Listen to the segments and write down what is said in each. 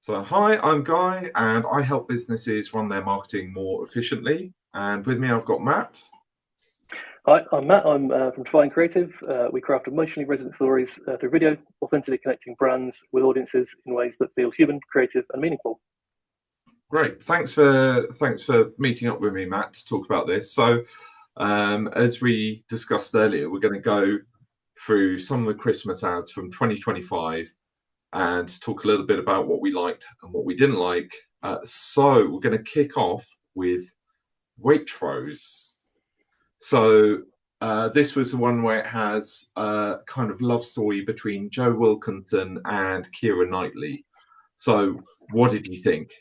So, hi, I'm Guy, and I help businesses run their marketing more efficiently. And with me, I've got Matt. Hi, I'm Matt. I'm from Define Creative. We craft emotionally resonant stories through video, authentically connecting brands with audiences in ways that feel human, creative, and meaningful. Great, thanks for meeting up with me, Matt, to talk about this. So, as we discussed earlier, we're going to go through some of the Christmas ads from 2025 and talk a little bit about what we liked and what we didn't like. So, we're going to kick off with Waitrose. So this was the one where it has a kind of love story between Joe Wilkinson and Keira Knightley. So what did you think?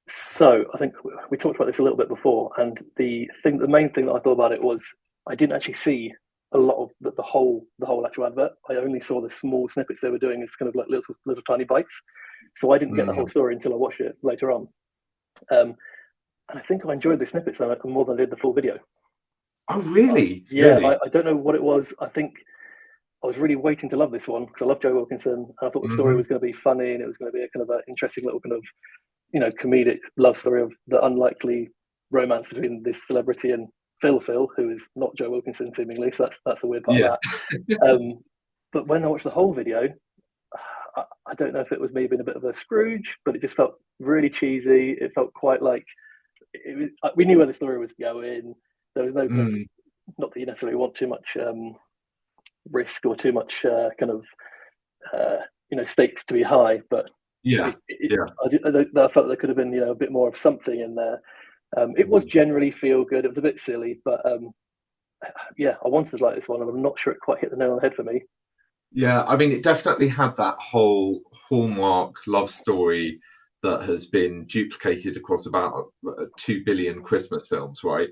So I think we talked about this a little bit before, and the main thing that I thought about it was I didn't actually see a lot of the whole actual advert. I only saw the small snippets they were doing as kind of like little tiny bites. So I didn't get the whole story until I watched it later on. And I think I enjoyed the snippets more than I did the full video. Oh, really? Yeah, Really? I don't know what it was. I think I was really waiting to love this one because I love Joe Wilkinson. And I thought the story was going to be funny and it was going to be a kind of an interesting little kind of, comedic love story of the unlikely romance between this celebrity and Phil, who is not Joe Wilkinson seemingly. So that's the weird part Yeah. of that. But when I watched the whole video, I don't know if it was me being a bit of a Scrooge, but it just felt really cheesy. It felt quite like we knew where the story was going. There was no kind of, not that you necessarily want too much risk or too much kind of stakes to be high, but Yeah. I felt there could have been a bit more of something in there. It was generally feel good. It was a bit silly, but I wanted to like this one, and I'm not sure it quite hit the nail on the head for me. Yeah, I mean, it definitely had that whole hallmark love story that has been duplicated across about 2 billion Christmas films, right?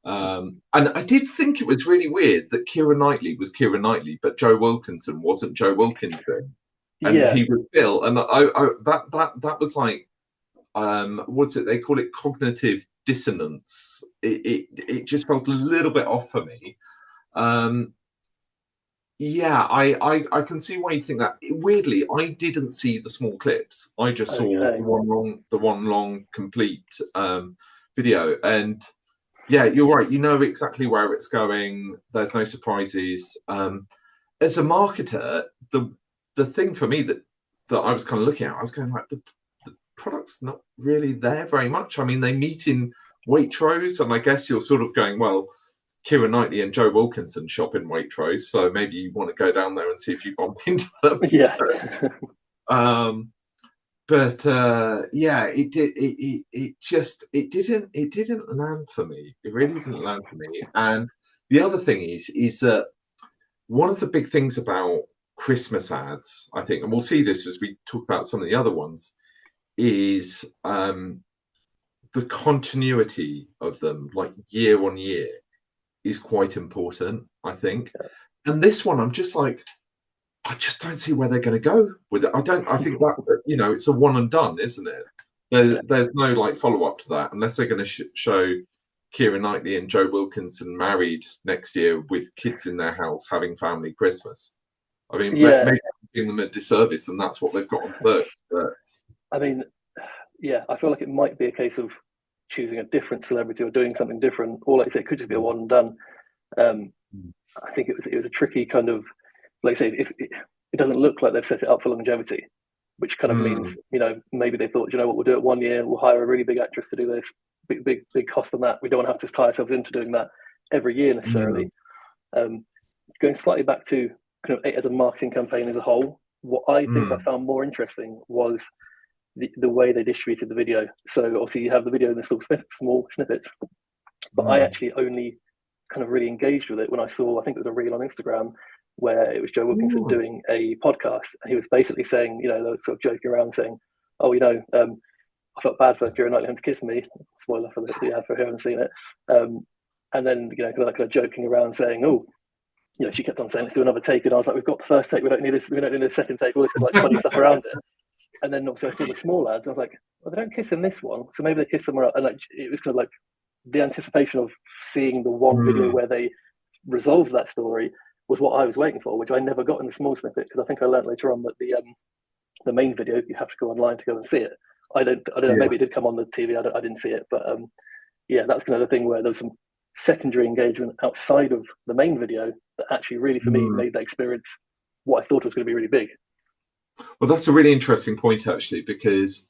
And I did think it was really weird that Keira Knightley was Keira Knightley, but Joe Wilkinson wasn't Joe Wilkinson, and Yeah, he was Bill. And that was like, what's it? They call it cognitive dissonance. It just felt a little bit off for me. Yeah, I can see why you think that. Weirdly, I didn't see the small clips. I just saw okay. the one long complete video. And yeah, you're right. You know exactly where it's going. There's no surprises. As a marketer, the thing for me that I was kind of looking at, I was going like the product's not really there very much. I mean, they meet in Waitrose, and I guess you're sort of going, well, Keira Knightley and Joe Wilkinson shop in Waitrose, so maybe you want to go down there and see if you bump into them. Yeah. Yeah, it didn't land for me. It really didn't land for me. And the other thing is that one of the big things about Christmas ads, I think, and we'll see this as we talk about some of the other ones, is the continuity of them, like year on year, is quite important, I think. And this one, I'm just like, I just don't see where they're going to go with it. I think that, it's a one and done, isn't it? There's no like follow up to that unless they're going to show Keira Knightley and Joe Wilkinson married next year with kids in their house having family Christmas. I mean, maybe I'm doing them a disservice, and that's what they've got on book. But I mean, yeah, I feel like it might be a case of choosing a different celebrity or doing something different, or like I say, it could just be a one and done. I think it was a tricky kind of, like I say, if it doesn't look like they've set it up for longevity, which kind of means maybe they thought, what, we'll do it 1 year, we'll hire a really big actress to do this, big cost on that. We don't want to have to tie ourselves into doing that every year necessarily. Going slightly back to kind of it as a marketing campaign as a whole, what I think I found more interesting was the way they distributed the video. So obviously you have the video in the small snippets, but I actually only kind of really engaged with it when I think it was a reel on Instagram where it was Joe Wilkinson doing a podcast, and he was basically saying, sort of joking around saying, oh, I felt bad for Keira Knightley having to kiss me. Spoiler for the ad for who haven't seen it. And then kind of joking around saying, oh, she kept on saying, let's do another take, and I was like, we've got the first take, we don't need a second take. All this like funny stuff around it. And then obviously I saw the small ads, and I was like, well, they don't kiss in this one, so maybe they kiss somewhere else. And it was kind of like the anticipation of seeing the one video where they resolved that story was what I was waiting for, which I never got in the small snippet, because I think I learned later on that the main video, you have to go online to go and see it. I don't know. Maybe it did come on the TV. I didn't see it, but yeah, that's kind of the thing where there's some secondary engagement outside of the main video that actually really, for me, made that experience what I thought was going to be really big. Well, that's a really interesting point, actually, because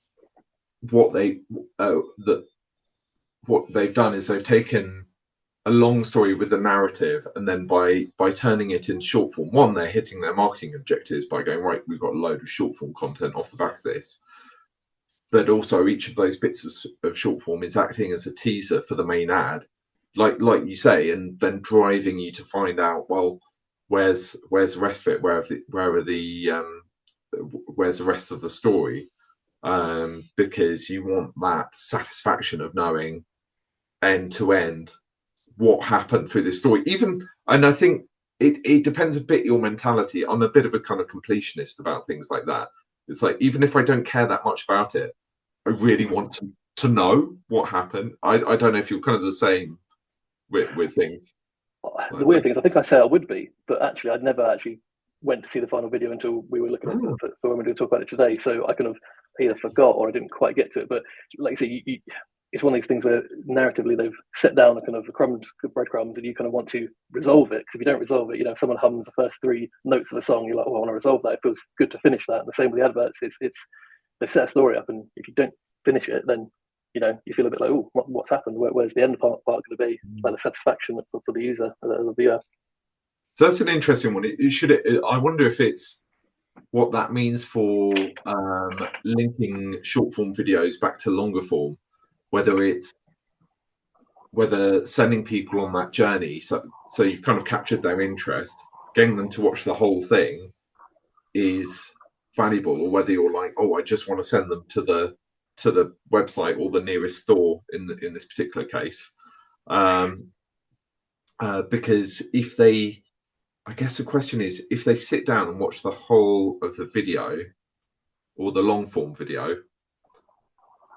what they've done is they've taken a long story with a narrative, and then by turning it into short form, one, they're hitting their marketing objectives by going, right, we've got a load of short form content off the back of this. But also each of those bits of short form is acting as a teaser for the main ad, like you say, and then driving you to find out, well, where's the rest of it? Where's the rest of the story? Because you want that satisfaction of knowing end to end what happened through this story. And I think it depends a bit your mentality. I'm a bit of a kind of completionist about things like that. It's like, even if I don't care that much about it, I really want to know what happened. I don't know if you're kind of the same with things. The weird thing is, I think I said I would be, but actually I'd never actually went to see the final video until we were looking at it for when we were going to talk about it today. So I kind of either forgot or I didn't quite get to it. But like you say, it's one of these things where narratively they've set down a kind of breadcrumbs, and you kind of want to resolve it. Because if you don't resolve it, if someone hums the first 3 notes of a song, you're like, oh, I want to resolve that. It feels good to finish that. And the same with the adverts. They've set a story up, and if you don't finish it, then you feel a bit like, oh, what's happened? Where's the end part going to be? Like the satisfaction for the user, the viewer. So that's an interesting one. I wonder if it's what that means for linking short form videos back to longer form, whether sending people on that journey, so you've kind of captured their interest, getting them to watch the whole thing is valuable, or whether you're like, oh, I just want to send them to the website or the nearest store in this particular case, because I guess the question is, if they sit down and watch the whole of the video or the long form video,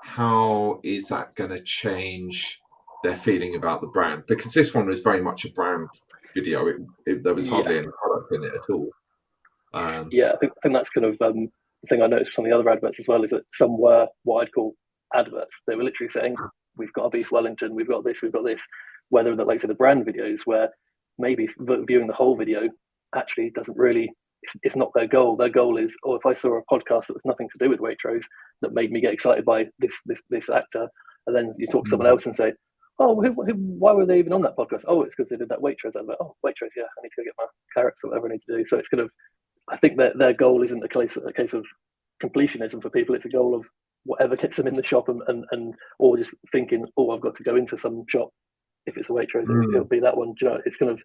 how is that going to change their feeling about the brand? Because this one was very much a brand video. There was hardly any product in it at all. Yeah, I think that's kind of the thing I noticed with some of the other adverts as well, is that some were what I'd call adverts. They were literally saying, we've got a beef Wellington, we've got this. Whether that, like I said, the brand videos where maybe viewing the whole video actually doesn't really, it's not their goal. Their goal is, oh, if I saw a podcast that was nothing to do with Waitrose that made me get excited by this actor, and then you talk to someone else and say, oh, why were they even on that podcast? Oh, it's because they did that Waitrose advert. Oh, Waitrose, yeah, I need to go get my carrots or whatever I need to do. So it's kind of, I think that their goal isn't a case of completionism for people. It's a goal of whatever gets them in the shop, and or just thinking, oh, I've got to go into some shop. If it's a Waitrose, it'll be that one. It's kind of,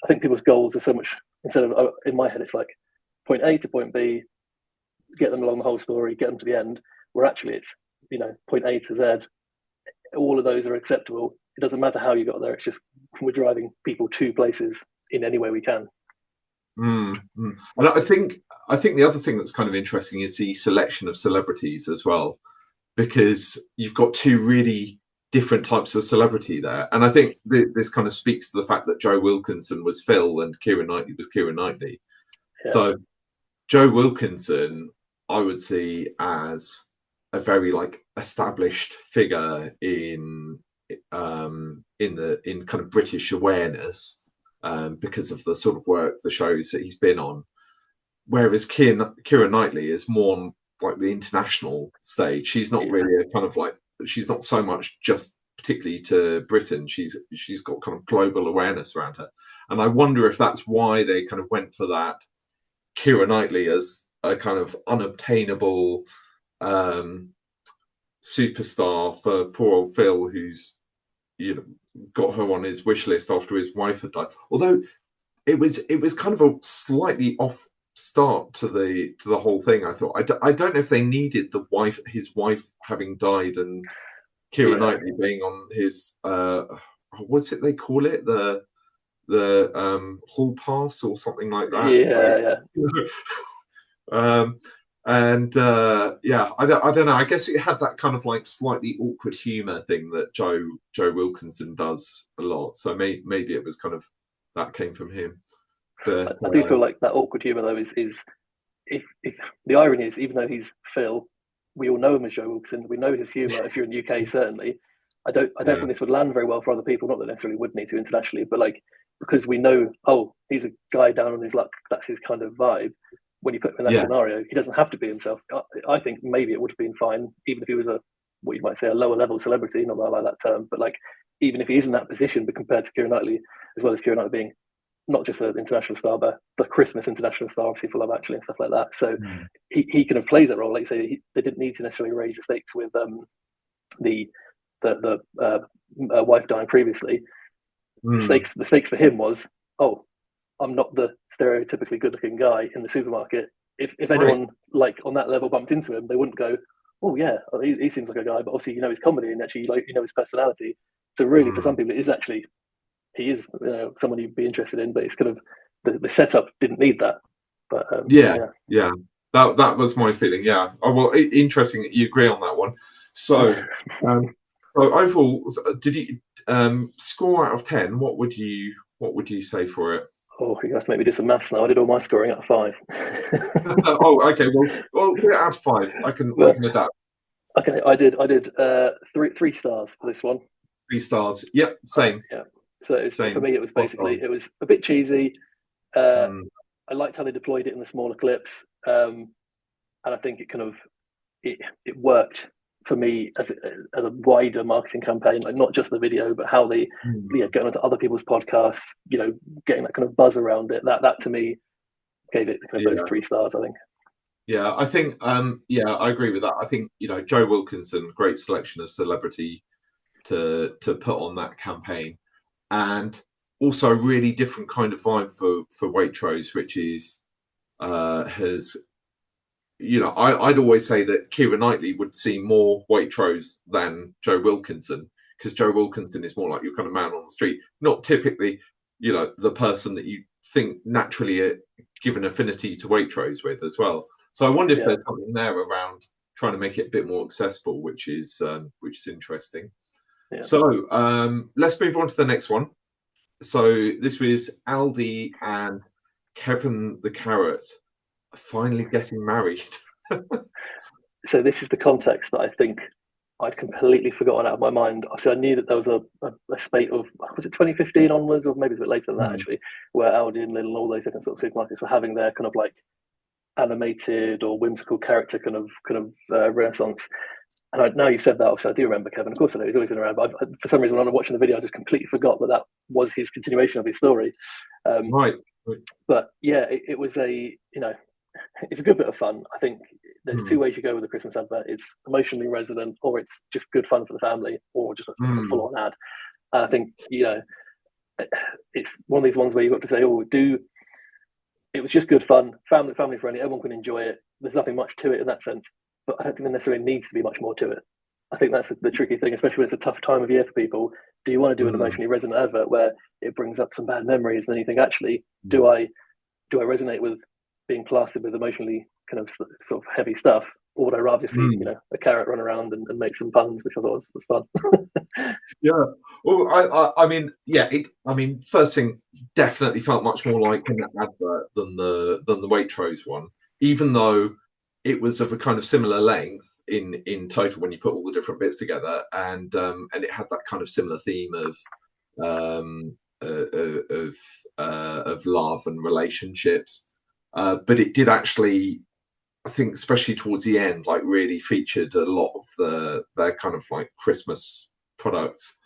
I think people's goals are so much, instead of, in my head, it's like point A to point B, get them along the whole story, get them to the end, where actually it's, point A to Z. All of those are acceptable. It doesn't matter how you got there. It's just we're driving people to places in any way we can. And I think the other thing that's kind of interesting is the selection of celebrities as well, because you've got 2 really different types of celebrity there. And I think this kind of speaks to the fact that Joe Wilkinson was Phil and Keira Knightley was Keira Knightley. Yeah. So Joe Wilkinson, I would see as a very established figure in kind of British awareness, because of the sort of work, the shows that he's been on. Whereas Keira Knightley is more on the international stage. She's not really a kind of she's not so much just particularly to Britain. She's got kind of global awareness around her. And I wonder if that's why they kind of went for that Keira Knightley as a kind of unobtainable superstar for poor old Phil, who's got her on his wish list after his wife had died. Although it was kind of a slightly off start to the whole thing. I thought I don't know if they needed his wife having died and Keira Knightley being on his what's it they call it, the hall pass or something like that. I don't know. I guess it had that kind of slightly awkward humor thing that Joe Wilkinson does a lot. So maybe it was kind of that came from him. But I do feel like that awkward humor though is if the irony is, even though he's Phil, we all know him as Joe Wilkinson. We know his humour. If you're in the UK, certainly, I don't think this would land very well for other people. Not that necessarily would need to internationally, but like, because we know, oh, he's a guy down on his luck. That's his kind of vibe. When you put him in that scenario, he doesn't have to be himself. I think maybe it would have been fine, even if he was what you might say a lower level celebrity. Not that I like that term, but like, even if he is in that position, but compared to Keira Knightley, as well as Keira Knightley being not just an international star, but the Christmas international star, obviously for Love Actually and stuff like that. So he kind of plays that role. Like you say, they didn't need to necessarily raise the stakes with the wife dying previously. The stakes for him was, oh, I'm not the stereotypically good-looking guy in the supermarket. If anyone like on that level bumped into him, they wouldn't go, oh yeah, he seems like a guy, but obviously his comedy and actually his personality. So really, for some people, it is actually he is someone you'd be interested in, but it's kind of the setup didn't need that. But that was my feeling. Yeah. Oh, well, interesting that you agree on that one. So, so overall, did you score out of 10? What would you say for it? Oh, you have to make me do some maths now. I did all my scoring out of 5. Oh, okay. Well, put it out of 5. I can adapt. Okay, I did 3 stars for this one. 3 stars. Yep, same. Yeah. So for me, it was basically it was a bit cheesy. I liked how they deployed it in the smaller clips, and I think it kind of it worked for me as a wider marketing campaign, like not just the video, but how they going onto other people's podcasts, getting that kind of buzz around it. That to me gave it kind of those 3 stars, I think. Yeah, I think I agree with that. I think Joe Wilkinson, great selection of celebrity to put on that campaign, and also a really different kind of vibe for Waitrose, which is has. I'd always say that Keira Knightley would see more Waitrose than Joe Wilkinson, because Joe Wilkinson is more like your kind of man on the street, not typically, the person that you think naturally give an affinity to Waitrose with as well. So I wonder if there's something there around trying to make it a bit more accessible, which is interesting. Yeah. So let's move on to the next one. So this was Aldi and Kevin the Garett finally getting married. So this is the context that I think I'd completely forgotten out of my mind. So I knew that there was a spate of, was it 2015 onwards, or maybe a bit later than that actually, where Aldi and Lidl and all those different sort of supermarkets were having their kind of like animated or whimsical character kind of renaissance. And now you've said that, obviously I do remember Kevin. Of course I know he's always been around, but for some reason when I'm watching the video, I just completely forgot that was his continuation of his story. Right. But yeah, it was it's a good bit of fun. I think there's 2 ways you go with a Christmas advert. It's emotionally resonant, or it's just good fun for the family, or just a full-on ad. And I think it's one of these ones where you've got to say, it was just good fun, family friendly, everyone can enjoy it. There's nothing much to it in that sense, but I don't think there necessarily needs to be much more to it. I think that's the tricky thing, especially when it's a tough time of year for people. Do you want to do an emotionally resonant advert where it brings up some bad memories, and then you think, actually, do I resonate with being plastered with emotionally kind of sort of heavy stuff, or would I rather see a carrot run around and make some puns, which I thought was fun. Yeah. Well, I mean, first thing, definitely felt much more like an advert than the Waitrose one, even though it was of a kind of similar length in total when you put all the different bits together, and it had that kind of similar theme of love and relationships, but it did actually, I think, especially towards the end, like really featured a lot of their kind of like Christmas products.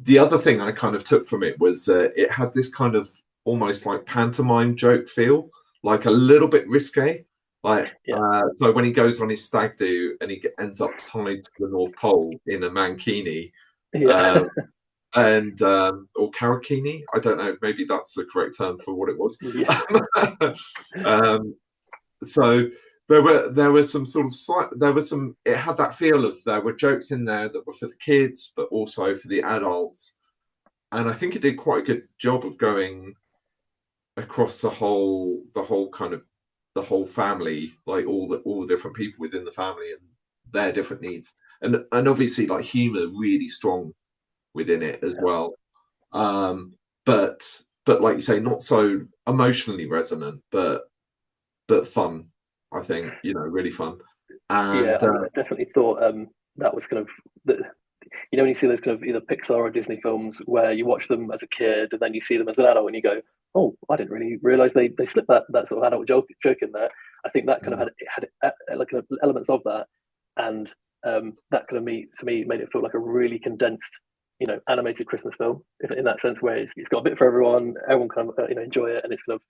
The other thing I kind of took from it was it had this kind of almost like pantomime joke feel, like a little bit risque. Like so when he goes on his stag do and he ends up tied to the North Pole in a mankini, and or karakini, I don't know, maybe that's the correct term for what it was. So there were some sort of it had that feel of, there were jokes in there that were for the kids but also for the adults, and I think it did quite a good job of going across the whole kind of the whole family, like all the different people within the family and their different needs, and obviously like humor really strong within it as well, but like you say, not so emotionally resonant, but fun. I think, really fun. Yeah, And I definitely thought that was kind of the, when you see those kind of either Pixar or Disney films where you watch them as a kid and then you see them as an adult and you go, oh, I didn't really realize they slipped that sort of adult joke in there. I think that kind of had like elements of that, and that kind of to me made it feel like a really condensed, animated Christmas film in that sense, where it's got a bit for everyone. Everyone kind of enjoy it, and it's kind of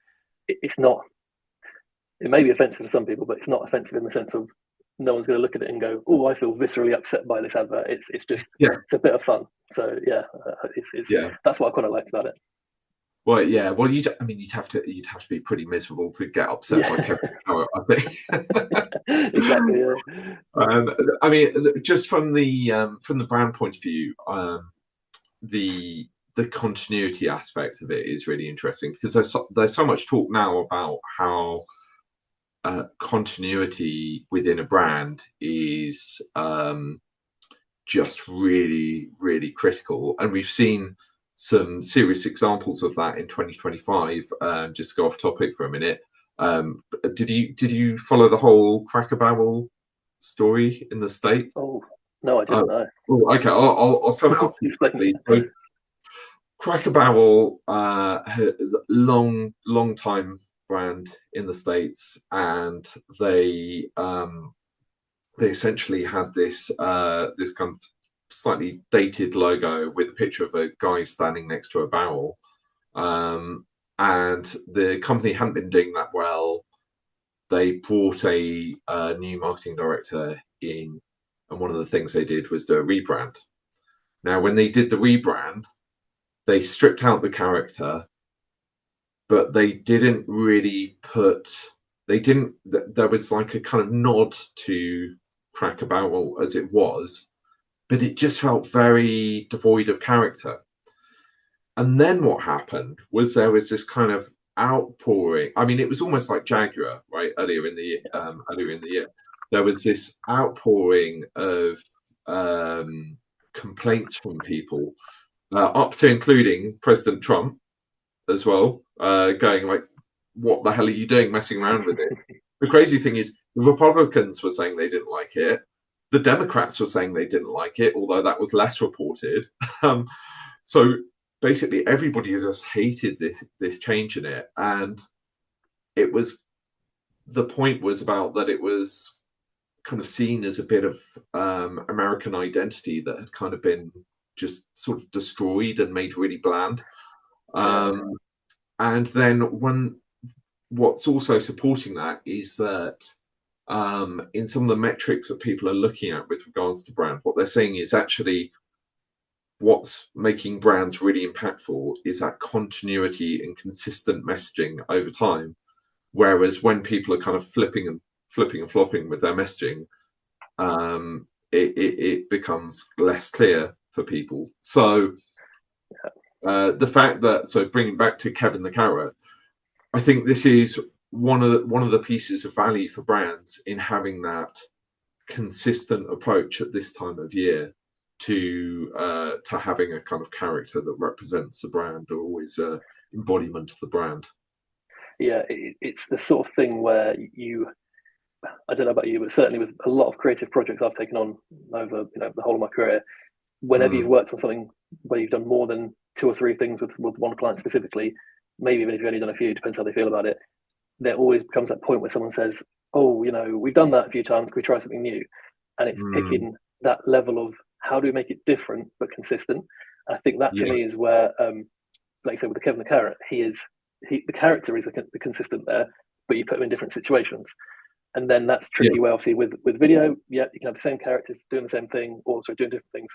it's not. It may be offensive to some people, but it's not offensive in the sense of no one's going to look at it and go, "Oh, I feel viscerally upset by this advert." It's just yeah, it's a bit of fun. So yeah, it's yeah. that's what I kind of liked about it. Well, yeah. Well, I mean, you'd have to be pretty miserable to get upset by Yeah, Kevin Garrett, I think. exactly. Yeah, I mean, just from the brand point of view, the the continuity aspect of it is really interesting, because there's so much talk now about how continuity within a brand is just really, really critical. And we've seen some serious examples of that in 2025. Just to go off topic for a minute. Did you follow the whole Cracker Barrel story in the States? Oh no, I didn't know. Oh, okay. I'll sum it up for you Explain. quickly. So, Cracker Barrel is a long time brand in the States, and they essentially had this kind of slightly dated logo with a picture of a guy standing next to a barrel. And the company hadn't been doing that well. They brought a new marketing director in, and one of the things they did was do a rebrand. Now, when they did the rebrand, they stripped out the character, but they didn't really there was like a kind of nod to Cracker Barrel as it was, but it just felt very devoid of character. And then what happened was there was this kind of outpouring. I mean, it was almost like Jaguar, right? Earlier in the year, there was this outpouring of complaints from people, up to including President Trump as well, going like, "What the hell are you doing, messing around with it?" The crazy thing is, the Republicans were saying they didn't like it. The Democrats were saying they didn't like it, although that was less reported. So basically, everybody just hated this change in it, and the point was about that it was kind of seen as a bit of American identity that had kind of been just sort of destroyed and made really bland. And then what's also supporting that is that in some of the metrics that people are looking at with regards to brand, what they're saying is actually what's making brands really impactful is that continuity and consistent messaging over time. Whereas when people are kind of flipping and flopping with their messaging, it becomes less clear for people. So the fact that, so bringing back to Kevin the Carrot, I think this is one of the pieces of value for brands in having that consistent approach at this time of year to having a kind of character that represents the brand, or always embodiment of the brand. Yeah, it's the sort of thing where I don't know about you, but certainly with a lot of creative projects I've taken on over the whole of my career, whenever you've worked on something where you've done more than two or three things with one client specifically, maybe even if you've only done a few, depends how they feel about it, there always becomes that point where someone says, oh, we've done that a few times, can we try something new? And it's picking that level of how do we make it different but consistent. And I think that to me is where, like I said, with the Kevin the Carrot, the character is the consistent there, but you put him in different situations. And then that's tricky where obviously with video, you can have the same characters doing the same thing, also doing different things,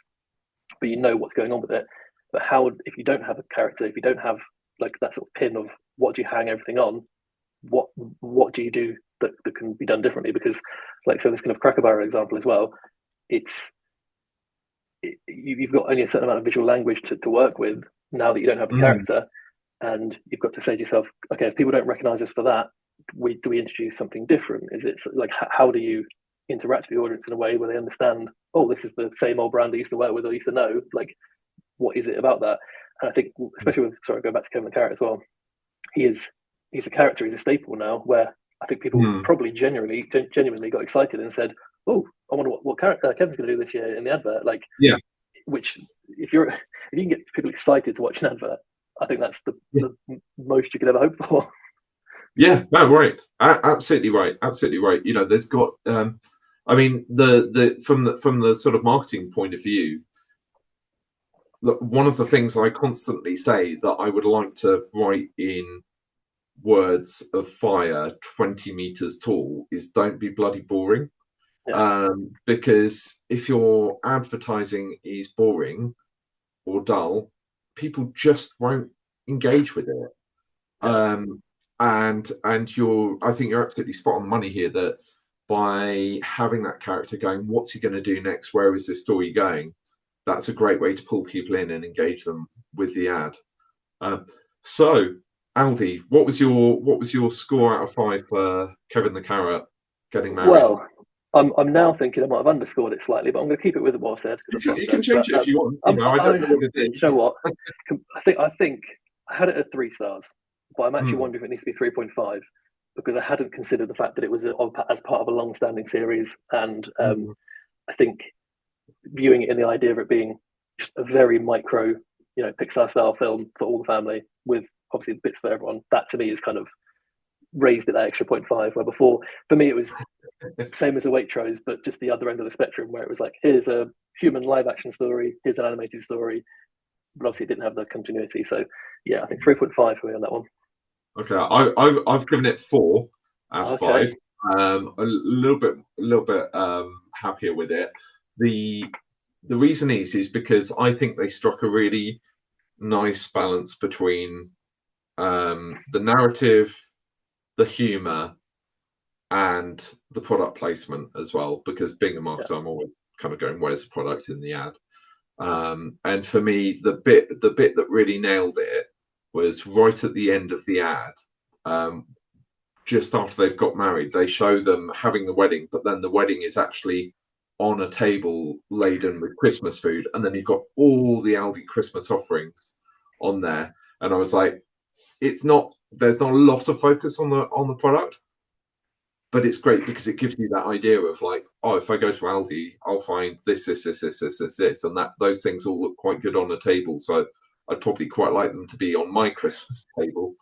but you know what's going on with it. But if you don't have a character, if you don't have like that sort of pin of what do you hang everything on, what do you do that can be done differently? Because like, so this kind of Cracker Barrel example as well, you've got only a certain amount of visual language to work with now that you don't have the character, and you've got to say to yourself, okay, if people don't recognize us for that, do we introduce something different? Is it like, how do you interact with the audience in a way where they understand, oh, this is the same old brand I used to work with or used to know, like what is it about that? And I think especially with, sorry, going back to Kevin the Carrot as well, he's a character, he's a staple now, where I think people probably genuinely got excited and said, "Oh, I wonder what Kevin's going to do this year in the advert." Like, yeah. Which, if you can get people excited to watch an advert, I think that's the most you could ever hope for. Yeah, no, right, absolutely right, absolutely right. You know, there's got, I mean, the from the sort of marketing point of view, look, one of the things I constantly say that I would like to write in words of fire 20 meters tall is don't be bloody boring. Because if your advertising is boring or dull, people just won't engage with it. And I think you're absolutely spot on the money here, that by having that character going, what's he going to do next? Where is this story going? That's a great way to pull people in and engage them with the ad. So, Aldi, what was your score out of 5 for Kevin the Carrot getting married? Well, I'm now thinking I might have underscored it slightly, but I'm going to keep it with what I said. You can change it if you want. I don't know what it is. You know what? I think I had it at 3 stars, but I'm actually wondering if it needs to be 3.5, because I hadn't considered the fact that it was as part of a long-standing series, and I think viewing it in the idea of it being just a very micro, Pixar-style film for all the family, with obviously bits for everyone, that to me is kind of raised it that extra 0.5, where before for me it was same as a Waitrose, but just the other end of the spectrum, where it was like, here's a human live action story, here's an animated story, but obviously it didn't have the continuity. So yeah, I think 3.5 for me on that one. Okay, I've given it 4 out of 5. A little bit happier with it. The reason is because I think they struck a really nice balance between the narrative, the humor, and the product placement as well. Because being a marketer, I'm always kind of going, where's the product in the ad? And for me, the bit that really nailed it was right at the end of the ad. Just after they've got married, they show them having the wedding, but then the wedding is actually on a table laden with Christmas food, and then you've got all the Aldi Christmas offerings on there. And I was like, there's not a lot of focus on the product, but it's great because it gives you that idea of like, oh, if I go to Aldi, I'll find this, and that those things all look quite good on a table. So I'd probably quite like them to be on my Christmas table.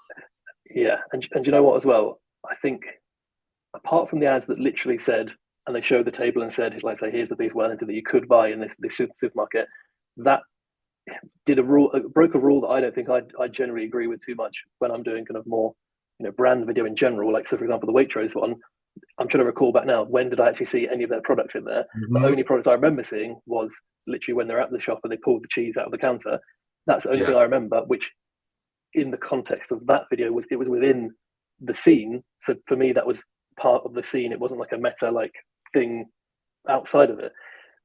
Yeah, and you know what as well? I think apart from the ads that literally said, and they showed the table and said, like, say, here's the beef Wellington that you could buy in this supermarket, that broke a rule that I don't think I generally agree with too much when I'm doing kind of more, brand video in general. Like, so for example, the Waitrose one, I'm trying to recall back now, when did I actually see any of their products in there? The only products I remember seeing was literally when they're at the shop and they pulled the cheese out of the counter. That's the only thing I remember, which in the context of that video was within the scene. So for me, that was part of the scene. It wasn't like a meta like thing outside of it.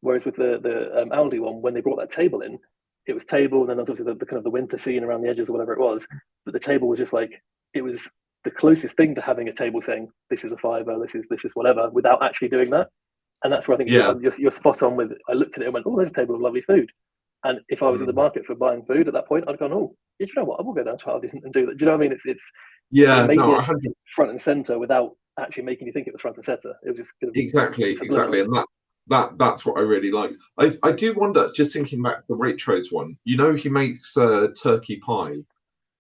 Whereas with the Aldi one, when they brought that table in, it was table, and then there's obviously the kind of the winter scene around the edges or whatever it was. But the table was just like, it was the closest thing to having a table saying, this is a fiver, this is whatever, without actually doing that. And that's where I think you're spot on with. I looked at it and went, oh, there's a table of lovely food. And if I was in the market for buying food at that point, I'd gone, oh, you know what, I will go down to Aldi and do that. Do you know what I mean? It's it front and center without actually making you think it was front and center. It was just exactly, and that's what I really liked. I do wonder, just thinking back the Waitrose one, he makes turkey pie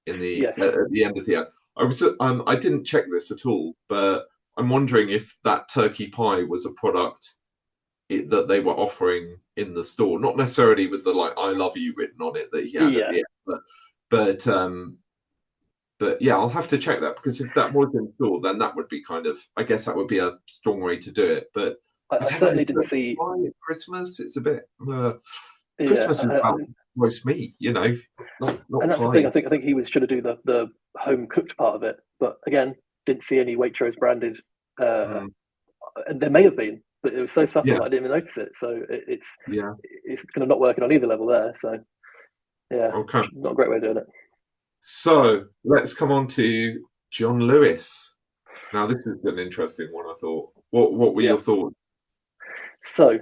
in the at the end of the ad. I didn't check this at all, but I'm wondering if that turkey pie was a product that they were offering in the store, not necessarily with the like "I love you" written on it that he had at the end, but yeah, I'll have to check that, because if that was in store, then that would be I guess that would be a strong way to do it. But I certainly didn't see Christmas. It's a bit Christmas is about roast meat, not and that's pie. the thing. I think he was trying to do the home cooked part of it, but again, didn't see any Waitrose branded. And there may have been, but it was so subtle that I didn't even notice it. So it's kind of not working on either level there. So not a great way of doing it. So let's come on to John Lewis. Now this is an interesting one, I thought. What were your thoughts? So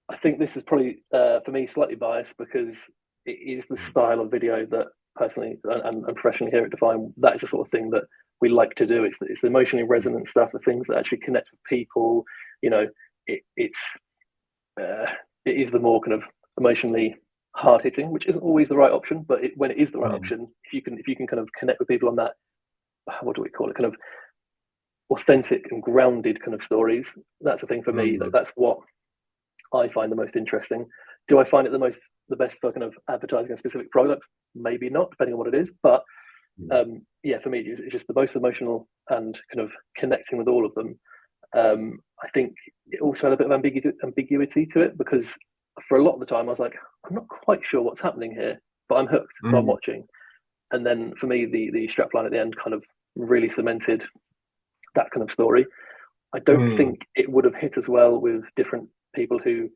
I think this is probably for me slightly biased, because it is the style of video that personally and professionally here at Define, that is the sort of thing that we like to do. It's the emotionally resonant stuff, the things that actually connect with people. You know, it's it is the more kind of emotionally hard hitting, which isn't always the right option, but when it is the right option, if you can kind of connect with people on that, what do we call it, kind of authentic and grounded kind of stories, that's the thing for me. Like, that's what I find the most interesting. Do I find it the best for kind of advertising a specific product? Maybe not, depending on what it is. But yeah, for me, it's just the most emotional and kind of connecting with all of them. I think it also had a bit of ambiguity to it, because for a lot of the time I was like, I'm not quite sure what's happening here, but I'm hooked, so I'm watching. And then for me, the strapline at the end kind of really cemented that kind of story. I don't think it would have hit as well with different people who,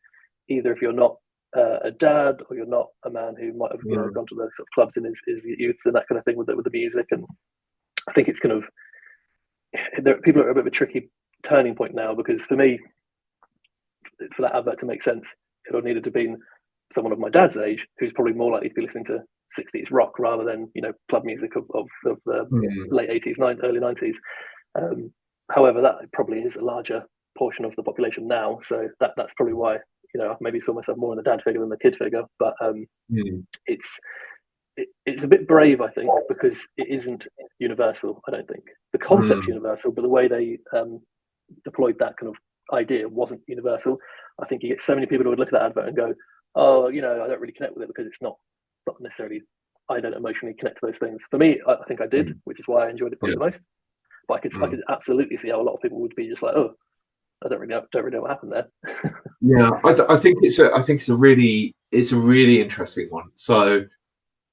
either if you're not a dad, or you're not a man who might have gone to the sort of clubs in his youth and that kind of thing with the music. And I think it's kind of, people are a bit of a tricky turning point now, because for me, for that advert to make sense, it would have needed to have been someone of my dad's age who's probably more likely to be listening to 60s rock rather than club music of the late 80s, early 90s. However, that probably is a larger portion of the population now, so that's probably why I maybe saw myself more in the dad figure than the kid figure. But it's a bit brave, I think, because it isn't universal. I don't think the concept's universal, but the way they deployed that kind of idea wasn't universal. I think you get so many people who would look at that advert and go, oh, I don't really connect with it, because it's not necessarily, I don't emotionally connect to those things. For me, I think I did, which is why I enjoyed it probably the most. But I could absolutely see how a lot of people would be just like, oh, I don't really know what happened there. Yeah, I think it's a really interesting one. So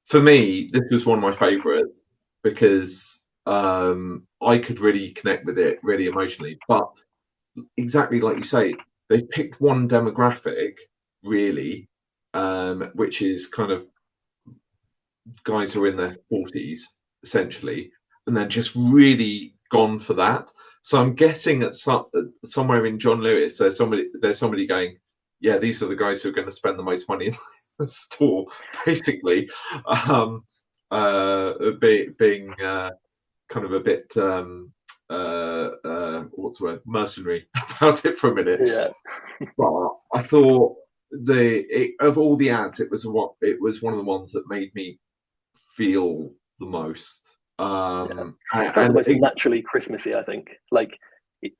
for me, this was one of my favorites, because I could really connect with it really emotionally. But exactly like you say, they've picked one demographic really, which is kind of guys who are in their 40s essentially, and they're just really gone for that. So I'm guessing at somewhere in John Lewis, there's somebody going, yeah, these are the guys who are going to spend the most money in the store, basically. Being kind of a bit what's the word, mercenary about it for a minute. Yeah. But I thought of all the ads, it was one of the ones that made me feel the most. And the most naturally Christmassy, I think. Like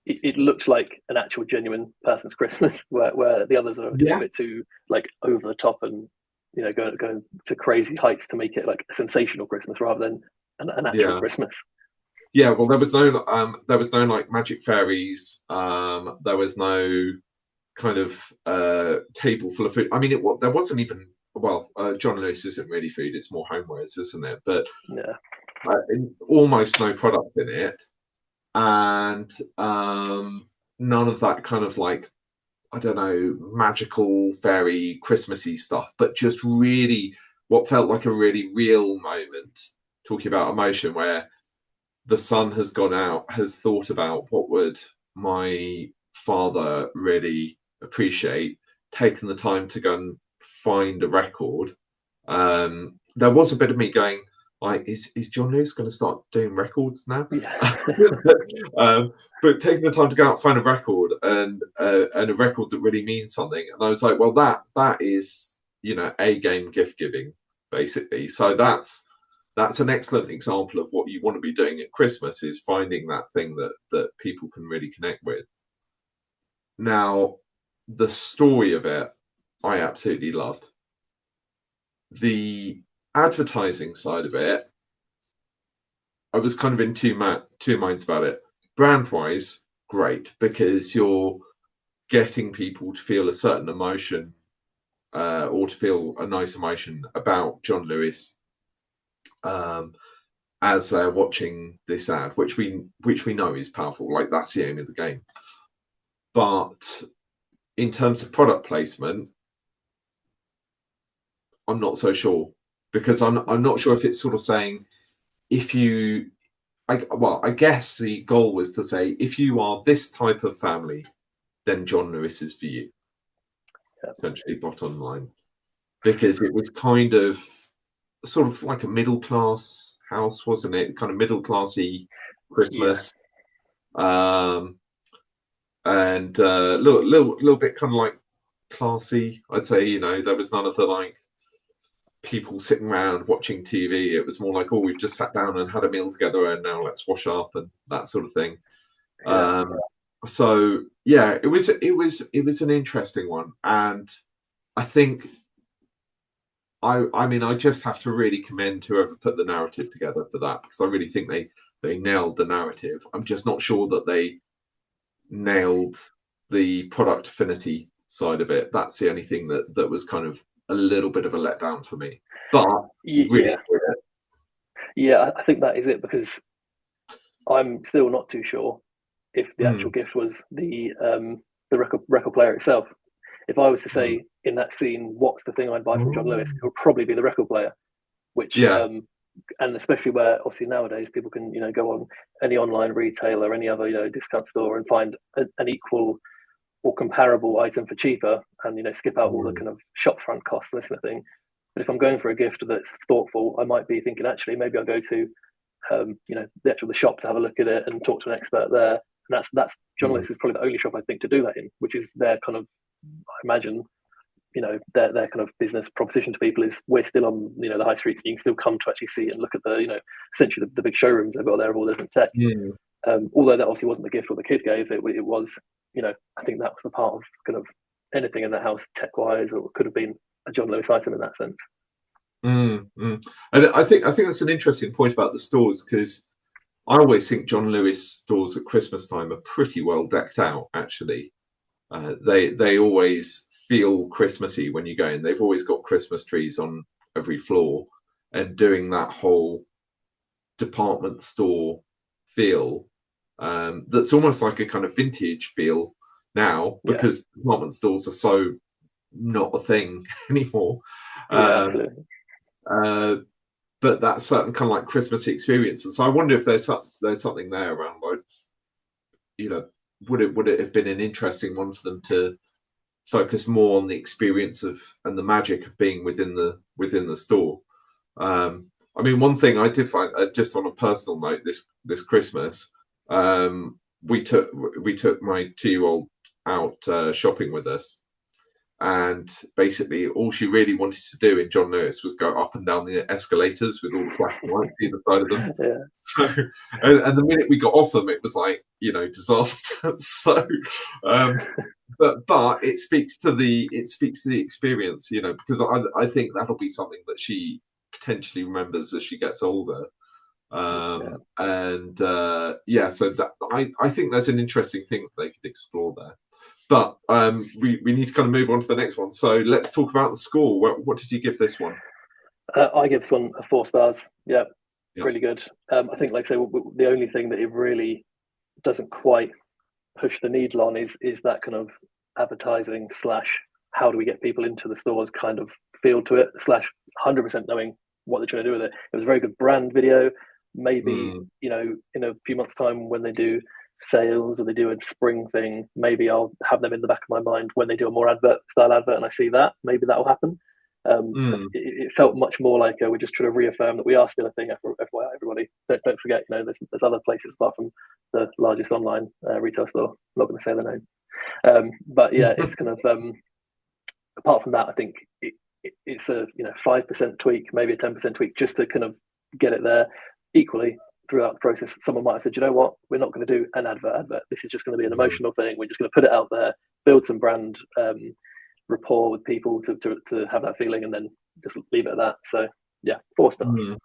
it looks like an actual genuine person's Christmas, where the others are a bit too like over the top and going to crazy heights to make it like a sensational Christmas rather than an actual Christmas. Yeah, well, there was no like magic fairies. There was no kind of table full of food. I mean, there wasn't even. Well, John Lewis isn't really food; it's more homewares, isn't it? But almost no product in it, and none of that kind of like, I don't know, magical fairy Christmassy stuff, but just really what felt like a really real moment, talking about emotion, where the son has gone out, has thought about what would my father really appreciate, taken the time to go and find a record. There was a bit of me going, like, is John Lewis going to start doing records now? Yeah. But taking the time to go out and find a record, and a record that really means something. And I was like, well, that is, A game gift giving, basically. So that's an excellent example of what you want to be doing at Christmas, is finding that thing that people can really connect with. Now, the story of it, I absolutely loved. The advertising side of it, I was kind of in two minds about it. Brand-wise, great, because you're getting people to feel a certain emotion, or to feel a nice emotion about John Lewis, as they're watching this ad, which we know is powerful. Like, that's the aim of the game. But in terms of product placement, I'm not so sure, because I'm not sure if it's sort of saying, I guess the goal was to say, if you are this type of family, then John Lewis is for you. Essentially, bottom line, because it was kind of sort of like a middle class house, wasn't it? Kind of middle classy Yeah. Christmas, um, and little bit kind of like classy. I'd say, you know, there was none of the like people sitting around watching TV. It was more like, oh, we've just sat down and had a meal together, and now let's wash up and that sort of thing. Yeah. So yeah, it was an interesting one, and I think I mean I just have to really commend whoever put the narrative together for that, because I really think they nailed the narrative. I'm just not sure that they nailed the product affinity side of it. That's the only thing that was kind of a little bit of a letdown for me. But really Yeah. enjoyed it. Yeah. I think that is it, because I'm still not too sure if the actual Mm, gift was the record player itself. If I was to mm. say in that scene, what's the thing I'd buy from John Lewis, Oh. it would probably be the record player. Which Yeah. and especially where obviously nowadays people can go on any online retailer, any other discount store, and find an equal or comparable item for cheaper, and skip out all the Mm, kind of shop front costs and this kind of thing. But if I'm going for a gift that's thoughtful, I might be thinking, actually maybe I'll go to the shop to have a look at it and talk to an expert there. And that's John mm, Lewis is probably the only shop I think to do that in, which is their kind of, I imagine, their kind of business proposition to people is, we're still on the high street, you can still come to actually see and look at the essentially the big showrooms they've got there of all the different tech. mm, Although that obviously wasn't the gift what the kid gave, it was, I think that was the part of kind of anything in the house tech wise, or could have been a John Lewis item in that sense. mm. And I think that's an interesting point about the stores, because I always think John Lewis stores at Christmas time are pretty well decked out. Actually, they always feel Christmassy when you go in. They've always got Christmas trees on every floor, and doing that whole department store feel, that's almost like a kind of vintage feel now, Yeah, because department stores are so not a thing anymore. yeah, Um, absolutely. uh, but that certain kind of like Christmassy experience, and so I wonder if there's something there around, like, you know, would it have been an interesting one for them to focus more on the experience of and the magic of being within the store. I mean, one thing I did find, just on a personal note, this Christmas, we took my 2-year-old out shopping with us, and basically all she really wanted to do in John Lewis was go up and down the escalators with all the flashing lights either side of them. Yeah, So, and the minute we got off them, it was like, disaster. So, but it speaks to the experience, because I think that'll be something that she potentially remembers as she gets older. yeah. And yeah, so that I think there's an interesting thing that they could explore there. But we need to kind of move on to the next one. So let's talk about the score. What did you give this one? I give this one 4 stars. Yeah, Yeah. really good. I think, like I say, the only thing that it really doesn't quite push the needle on is that kind of advertising slash how do we get people into the stores kind of feel to it, slash 100% knowing what they're trying to do with it. It was a very good brand video. Maybe Mm, in a few months' time when they do sales or they do a spring thing, maybe I'll have them in the back of my mind when they do a more advert style advert, and I see that maybe that'll happen. But mm, it felt much more like we're just trying to reaffirm that we are still a thing. FYI, everybody, don't forget, there's other places apart from the largest online retail store. I'm not going to say the name, but yeah, it's kind of apart from that, I think it's a 5% tweak, maybe a 10% tweak, just to kind of get it there. Equally, throughout the process, someone might have said, you know what, we're not going to do an advert. This is just going to be an mm, emotional thing. We're just going to put it out there, build some brand rapport with people to have that feeling, and then just leave it at that. So yeah, 4 stars. mm.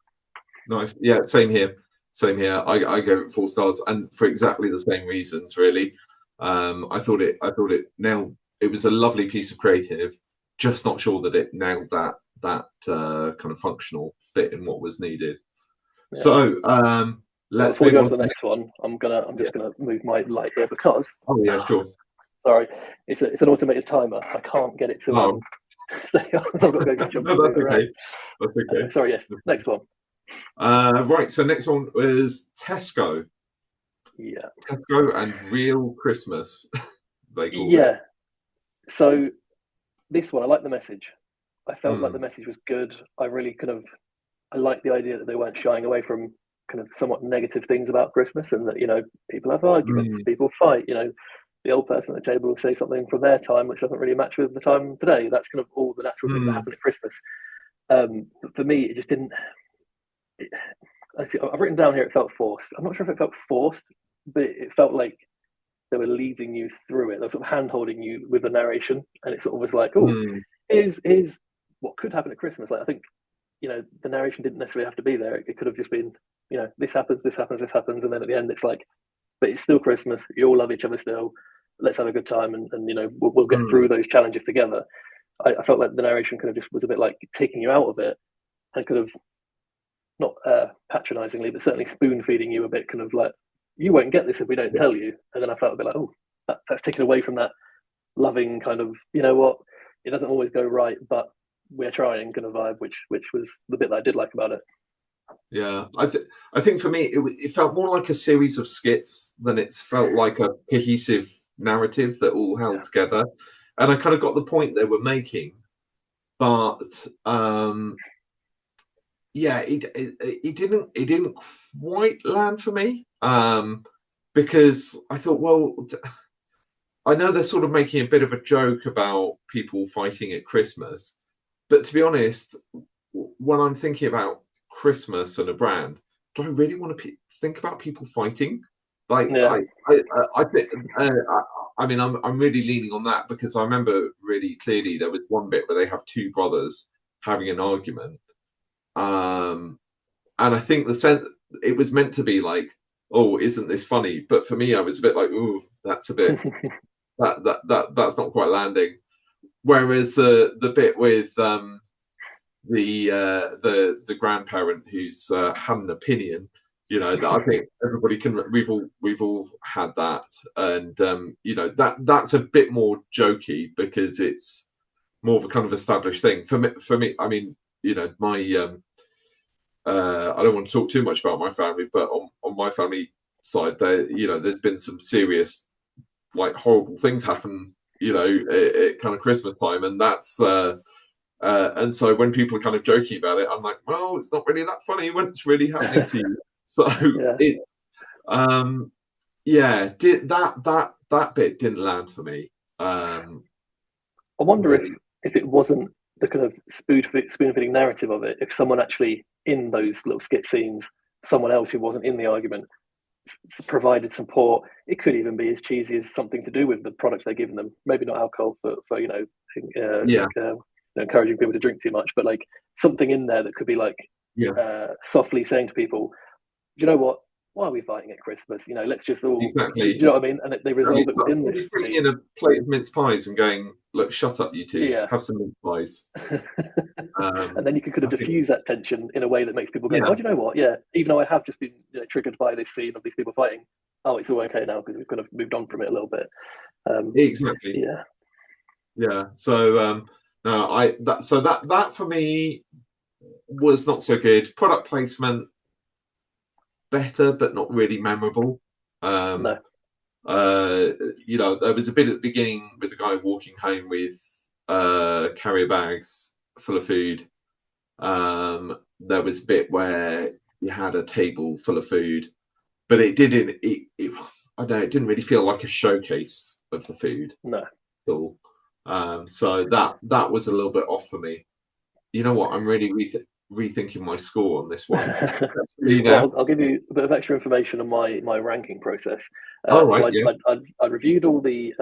Nice. Yeah, same here. Same here. I go 4 stars, and for exactly the same reasons, really. I thought it nailed. It was a lovely piece of creative. Just not sure that it nailed that kind of functional bit in what was needed. Yeah. So Well, let's before we move go on on to to the the next one, I'm next. just gonna move my light here because Oh yeah, sure. sorry, it's an automated timer. I can't get it to Oh stay on. So I've got to go jump no, and move that's it around. okay. That's Anyway, okay. sorry. Yes, next one. Right. So next one is Tesco. Yeah, Tesco and Real Christmas, they called it. yeah. So this one, I like the message. I felt like the Mm, message was good. I really kind of I like the idea that they weren't shying away from kind of somewhat negative things about Christmas, and that, you know, people have arguments, people fight, you know, the old person at the table will say something from their time which doesn't really match with the time today. That's kind of all the natural things that happen at Christmas. But for me, it just didn't. I've written down here it felt forced. I'm not sure if it felt forced, but it felt like they were leading you through it. They're sort of hand holding you with the narration, and it sort of was like, oh, here's what could happen at Christmas. Like, I think, you know, the narration didn't necessarily have to be there. It could have just been, you know, this happens, this happens, this happens, and then at the end it's like, but it's still Christmas. You all love each other still. Let's have a good time, and you know, we'll get through those challenges together. I felt like the narration kind of just was a bit like taking you out of it, and kind of not patronizingly, but certainly spoon feeding you a bit, kind of like, you won't get this if we don't tell you. And then I felt a bit like, oh, that's taken away from that loving kind of, you know what, it doesn't always go right, but we're trying kind of vibe, which was the bit that I did like about it. Yeah, I think for me it felt more like a series of skits than it felt like a cohesive narrative that all held together. And I kind of got the point they were making, but yeah, it didn't quite land for me, because I thought, well, I know they're sort of making a bit of a joke about people fighting at Christmas, but to be honest, when I'm thinking about Christmas and a brand, do I really want to think about people fighting? Like, I think, I mean, I'm really leaning on that, because I remember really clearly there was one bit where they have two brothers having an argument, and I think it was meant to be like, oh, isn't this funny? But for me, I was a bit like, ooh, that's a bit that's not quite landing. Whereas the bit with the grandparent who's had an opinion, you know, that I think everybody can. We've all had that, and you know, that's a bit more jokey because it's more of a kind of established thing. For me, I mean, you know, my I don't want to talk too much about my family, but on my family side, there, you know, there's been some serious, like, horrible things happen, you know, at kind of Christmas time, and that's and so when people are kind of joking about it, I'm like, well, it's not really that funny when it's really happening to you. So it's yeah, that bit didn't land for me. I wonder really. if it wasn't the kind of spoon feeding narrative of it, if someone actually in those little skit scenes, someone else who wasn't in the argument, provided support. It could even be as cheesy as something to do with the products they're giving them. Maybe not alcohol for you know, encouraging people to drink too much, but like something in there that could be like softly saying to people, do you know what? Why are we fighting at Christmas? You know, let's just all. Exactly. Do you know what I mean? And they resolve it within this. Putting in a plate of mince pies and going, look, shut up, you two. Yeah. Have some mince pies. And then you can kind of diffuse that tension in a way that makes people go, oh, do you know what? Yeah, even though I have just been, you know, triggered by this scene of these people fighting, oh, it's all okay now because we've kind of moved on from it a little bit. Exactly. Yeah. So that for me was not so good. Product placement better, but not really memorable. No. You know, there was a bit at the beginning with the guy walking home with carrier bags full of food. There was a bit where you had a table full of food, but it didn't. I don't know. It didn't really feel like a showcase of the food. No. At all. So that was a little bit off for me. You know what? I'm really rethinking my score on this one. Well, I'll give you a bit of extra information on my ranking process. I reviewed all the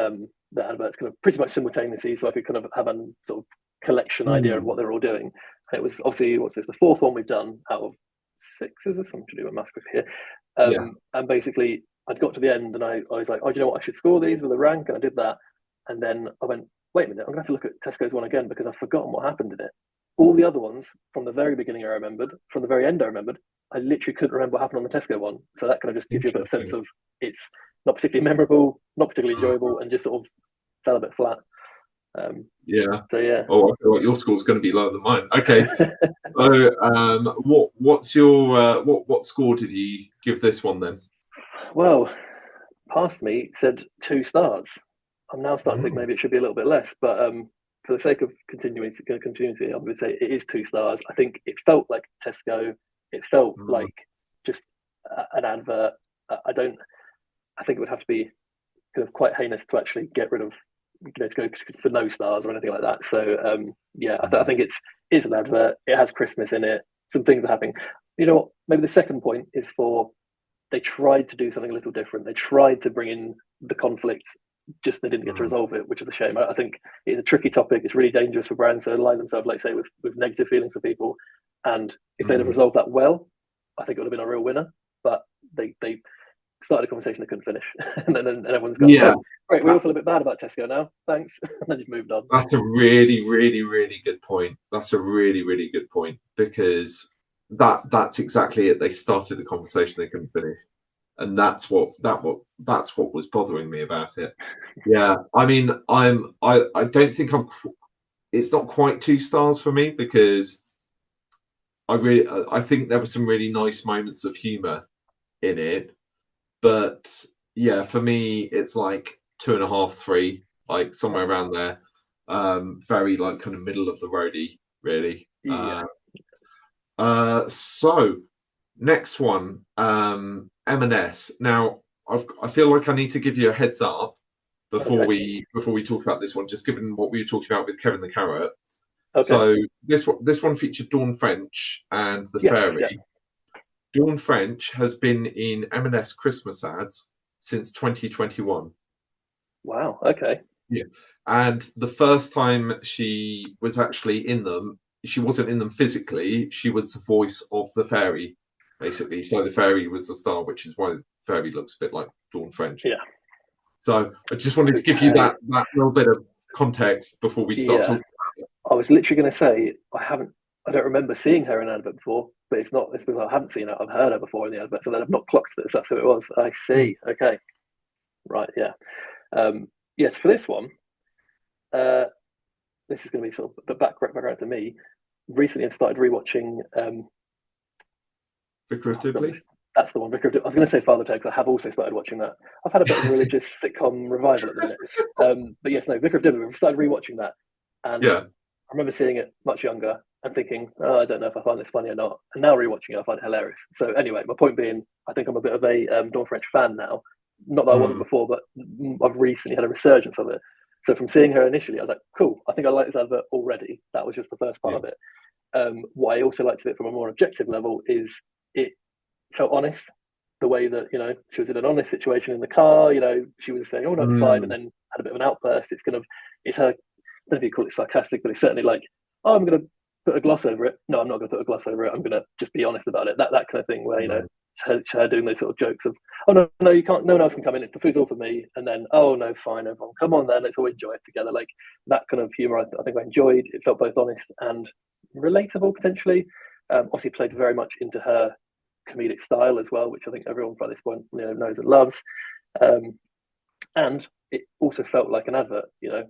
adverts kind of pretty much simultaneously, so I could kind of have a sort of collection idea of what they're all doing. And it was obviously, what's this, the fourth one we've done out of 6, is there? Something to do with maths here. And basically, I'd got to the end and I was like, oh, do you know what? I should score these with a rank, and I did that. And then I went, wait a minute, I'm going to have to look at Tesco's one again because I've forgotten what happened in it. All the other ones, from the very beginning I remembered, from the very end I remembered, I literally couldn't remember what happened on the Tesco one. So that kind of just gives you a bit of sense of it's not particularly memorable, not particularly enjoyable, and just sort of fell a bit flat. So yeah. Oh, I feel like your score's going to be lower than mine. Okay. So what's your what score did you give this one then? Well, past me said 2 stars. I'm now starting to think maybe it should be a little bit less, but for the sake of continuity, I would say it is 2 stars. I think it felt like Tesco. It felt like just an advert. I don't. I think it would have to be kind of quite heinous to actually get rid of, to go for no stars or anything like that. So yeah, I think it's an advert. It has Christmas in it. Some things are happening. You know what? Maybe the second point is they tried to do something a little different. They tried to bring in the conflict, just they didn't get to resolve it, which is a shame. I think it's a tricky topic. It's really dangerous for brands to align themselves, like say, with negative feelings for people. And if they'd have resolved that well, I think it would have been a real winner. But they started a conversation they couldn't finish, and then everyone's gone, oh, great, we all feel a bit bad about Tesco now, thanks. And then you've moved on. That's a really, really, really good point. That's a really, really good point, because that's exactly it. They started the conversation they couldn't finish, and that's what was bothering me about it. Yeah, I mean, I don't think it's not quite 2 stars for me, because I think there were some really nice moments of humor in it, but yeah, for me it's like 2.5, 3, like somewhere around there. Very like kind of middle of the roady, really. Yeah. So next one, M&S. Now I feel like I need to give you a heads up before we talk about this one, just given what we were talking about with Kevin the Carrot. Okay. So this one featured Dawn French and the Fairy. Yeah. Dawn French has been in M&S Christmas ads since 2021. Wow. Okay. Yeah. And the first time she was actually in them, she wasn't in them physically. She was the voice of the Fairy, basically. So the Fairy was the star, which is why the Fairy looks a bit like Dawn French. Yeah. So I just wanted to give you that little bit of context before we start talking about it. I was literally going to say I don't remember seeing her in an advert before, but it's because I haven't seen her. I've heard her before in the advert, so then I've not clocked this. That's who it was. I see. Okay. Right. Yeah. Yes. For this one, this is going to be sort of the background to me. Recently, I've started rewatching Vicar of Dibley. That's the one. Vicar of Dibley. I was going to say Father Ted, because I have also started watching that. I've had a bit of a religious sitcom revival at the minute. But yes, no, Vicar of Dibley. We've started rewatching that, and I remember seeing it much younger and thinking, oh, I don't know if I find this funny or not. And now rewatching it, I find it hilarious. So anyway, my point being, I think I'm a bit of a Dawn French fan now. Not that I wasn't before, but I've recently had a resurgence of it. So from seeing her initially, I was like, cool, I think I like this advert already. That was just the first part of it. What I also liked of it from a more objective level is it felt honest. The way that, she was in an honest situation in the car, she was saying, oh, no, it's fine, and then had a bit of an outburst. It's her, I don't know if you call it sarcastic, but it's certainly like, oh, I'm going to put a gloss over it. No, I'm not going to put a gloss over it. I'm going to just be honest about it. That kind of thing where, her doing those sort of jokes of, oh, no, you can't, no one else can come in. It's the food's all for me. And then, oh, no, fine, everyone, come on then. Let's all enjoy it together. Like that kind of humor, I think I enjoyed. It felt both honest and relatable, potentially. Obviously played very much into her comedic style as well, which I think everyone by this point knows and loves. And it also felt like an advert.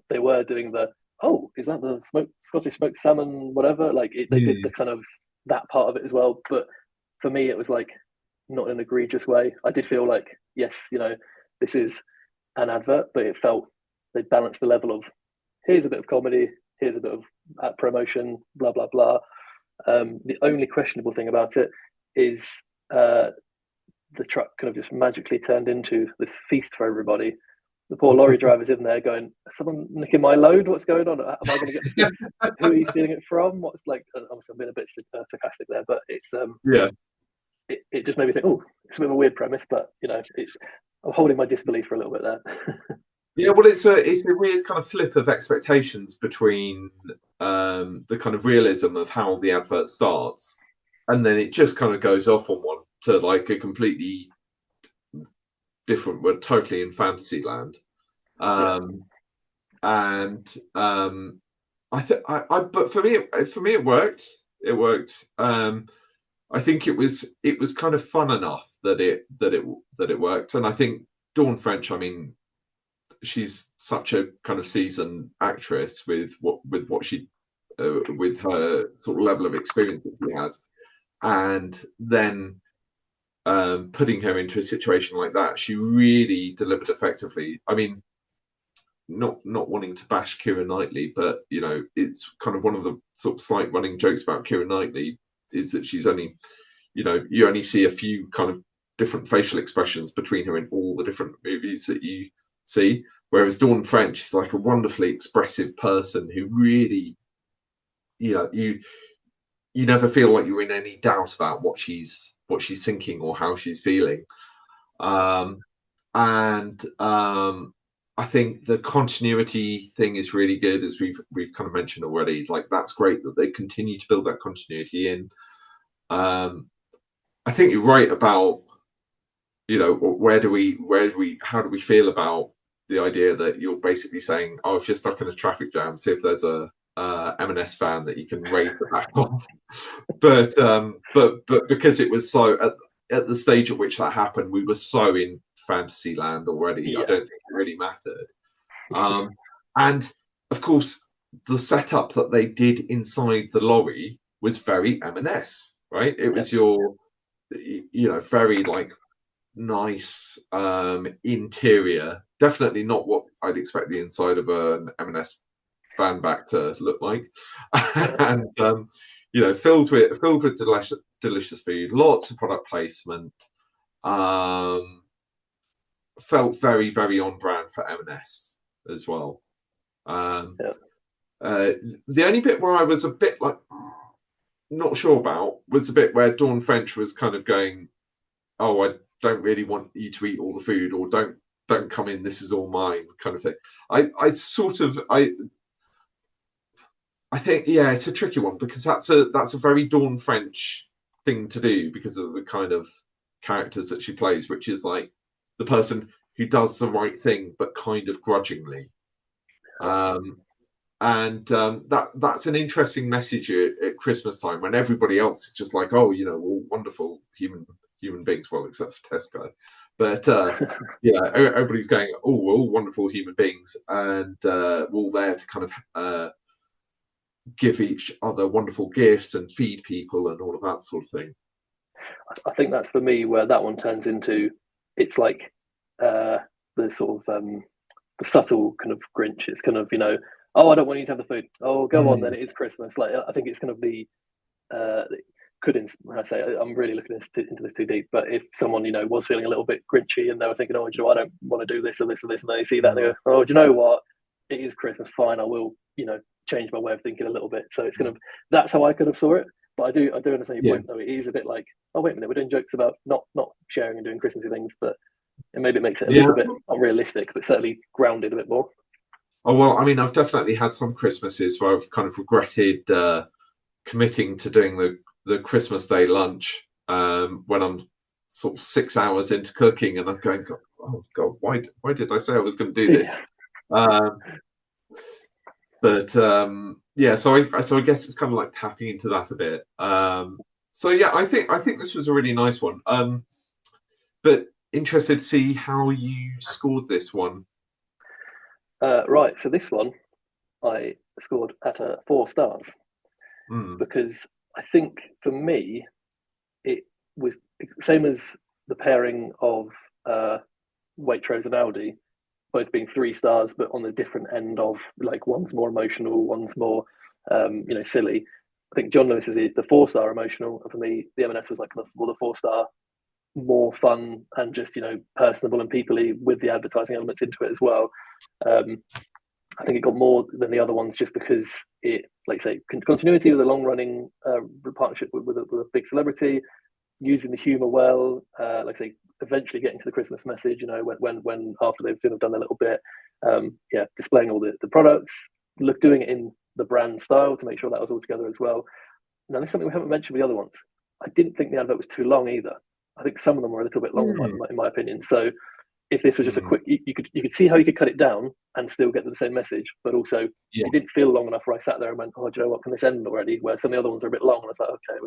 They were doing the, oh, is that the Scottish smoked salmon, whatever? Like they did the kind of that part of it as well. But for me, it was like not in an egregious way. I did feel like, yes, this is an advert, but it felt they balanced the level of, here's a bit of comedy, here's a bit of promotion, blah blah blah. The only questionable thing about it is the truck kind of just magically turned into this feast for everybody. The poor lorry driver's in there going, someone nicking my load? What's going on? Am I going to get this? Who are you stealing it from? What's like? Obviously, I'm being a bit sarcastic there, but it's It just made me think, oh, it's a bit of a weird premise, but I'm holding my disbelief for a little bit there. Yeah, well, it's a weird kind of flip of expectations between the kind of realism of how the advert starts, and then it just kind of goes off on one to like a completely different, we're totally in fantasy land. And but for me it worked. It worked. I think it was kind of fun enough that it worked. And I think Dawn French, I mean, she's such a kind of seasoned actress with what she with her sort of level of experience that she has, and then putting her into a situation like that, she really delivered effectively. I mean, not wanting to bash Keira Knightley, but it's kind of one of the sort of slight running jokes about Keira Knightley is that she's only, you only see a few kind of different facial expressions between her in all the different movies that you see. Whereas Dawn French is like a wonderfully expressive person who really, you never feel like you're in any doubt about what she's thinking or how she's feeling. I think the continuity thing is really good, as we've kind of mentioned already. Like, that's great that they continue to build that continuity in. I think you're right about, how do we feel about the idea that you're basically saying, oh, if you're stuck in a traffic jam, see if there's a M&S fan that you can raid the back of. But because it was so at the stage at which that happened, we were so in fantasy land already. I don't think it really mattered. And of course, the setup that they did inside the lorry was very M&S, right? It was your, very like nice interior. Definitely not what I'd expect the inside of an M&S van back to look like. And filled with delicious food, lots of product placement. Felt very, very on brand for M&S as well. The only bit where I was a bit like not sure about was the bit where Dawn French was kind of going, oh, I don't really want you to eat all the food, or don't come in, this is all mine, kind of thing. I think, it's a tricky one, because that's a very Dawn French thing to do, because of the kind of characters that she plays, which is like the person who does the right thing but kind of grudgingly. That's an interesting message at Christmas time, when everybody else is just like, oh, all wonderful human beings, well, except for Tesco, but everybody's going, oh, we're all wonderful human beings, and we're all there to kind of give each other wonderful gifts and feed people and all of that sort of thing. I think that's for me where that one turns into, it's like the sort of the subtle kind of Grinch. It's kind of, oh, I don't want you to have the food. Oh, go on then, it is Christmas. Like, I think it's going to be when I say I'm really looking into this too deep, but if someone was feeling a little bit Grinchy and they were thinking, oh, I don't want to do this or this or this, and they see that and they go, oh, do you know what? It is Christmas. Fine, I will change my way of thinking a little bit. So it's kind of, that's how I could have saw it. But I do understand your point though. It is a bit like, oh, wait a minute, we're doing jokes about not sharing and doing Christmassy things, but maybe it makes it a little bit not realistic, but certainly grounded a bit more. Oh, well, I mean, I've definitely had some Christmases where I've kind of regretted committing to doing the Christmas Day lunch when I'm sort of 6 hours into cooking, and I'm going, oh God, why did I say I was going to do this? So I guess it's kind of like tapping into that a bit. I think this was a really nice one. But interested to see how you scored this one. Right, so this one I scored at 4 stars because I think for me it was same as the pairing of Waitrose and Aldi, both being 3 stars, but on the different end of, like, one's more emotional, one's more silly. I think John Lewis is the 4-star emotional, and for me the M&S was like the 4-star more fun and just personable and peoply, with the advertising elements into it as well. I think it got more than the other ones just because it, like say, continuity with a long-running partnership with a big celebrity, using the humour well, like say, eventually getting to the Christmas message, when after they've done their little bit, displaying all the products, doing it in the brand style to make sure that was all together as well. Now, this is something we haven't mentioned with the other ones. I didn't think the advert was too long either. I think some of them were a little bit long in my opinion. So if this was just a quick, you could see how you could cut it down and still get the same message, but also it didn't feel long enough where I sat there and went, oh, do you know what, can this end already? Where some of the other ones are a bit long, and I was like, okay,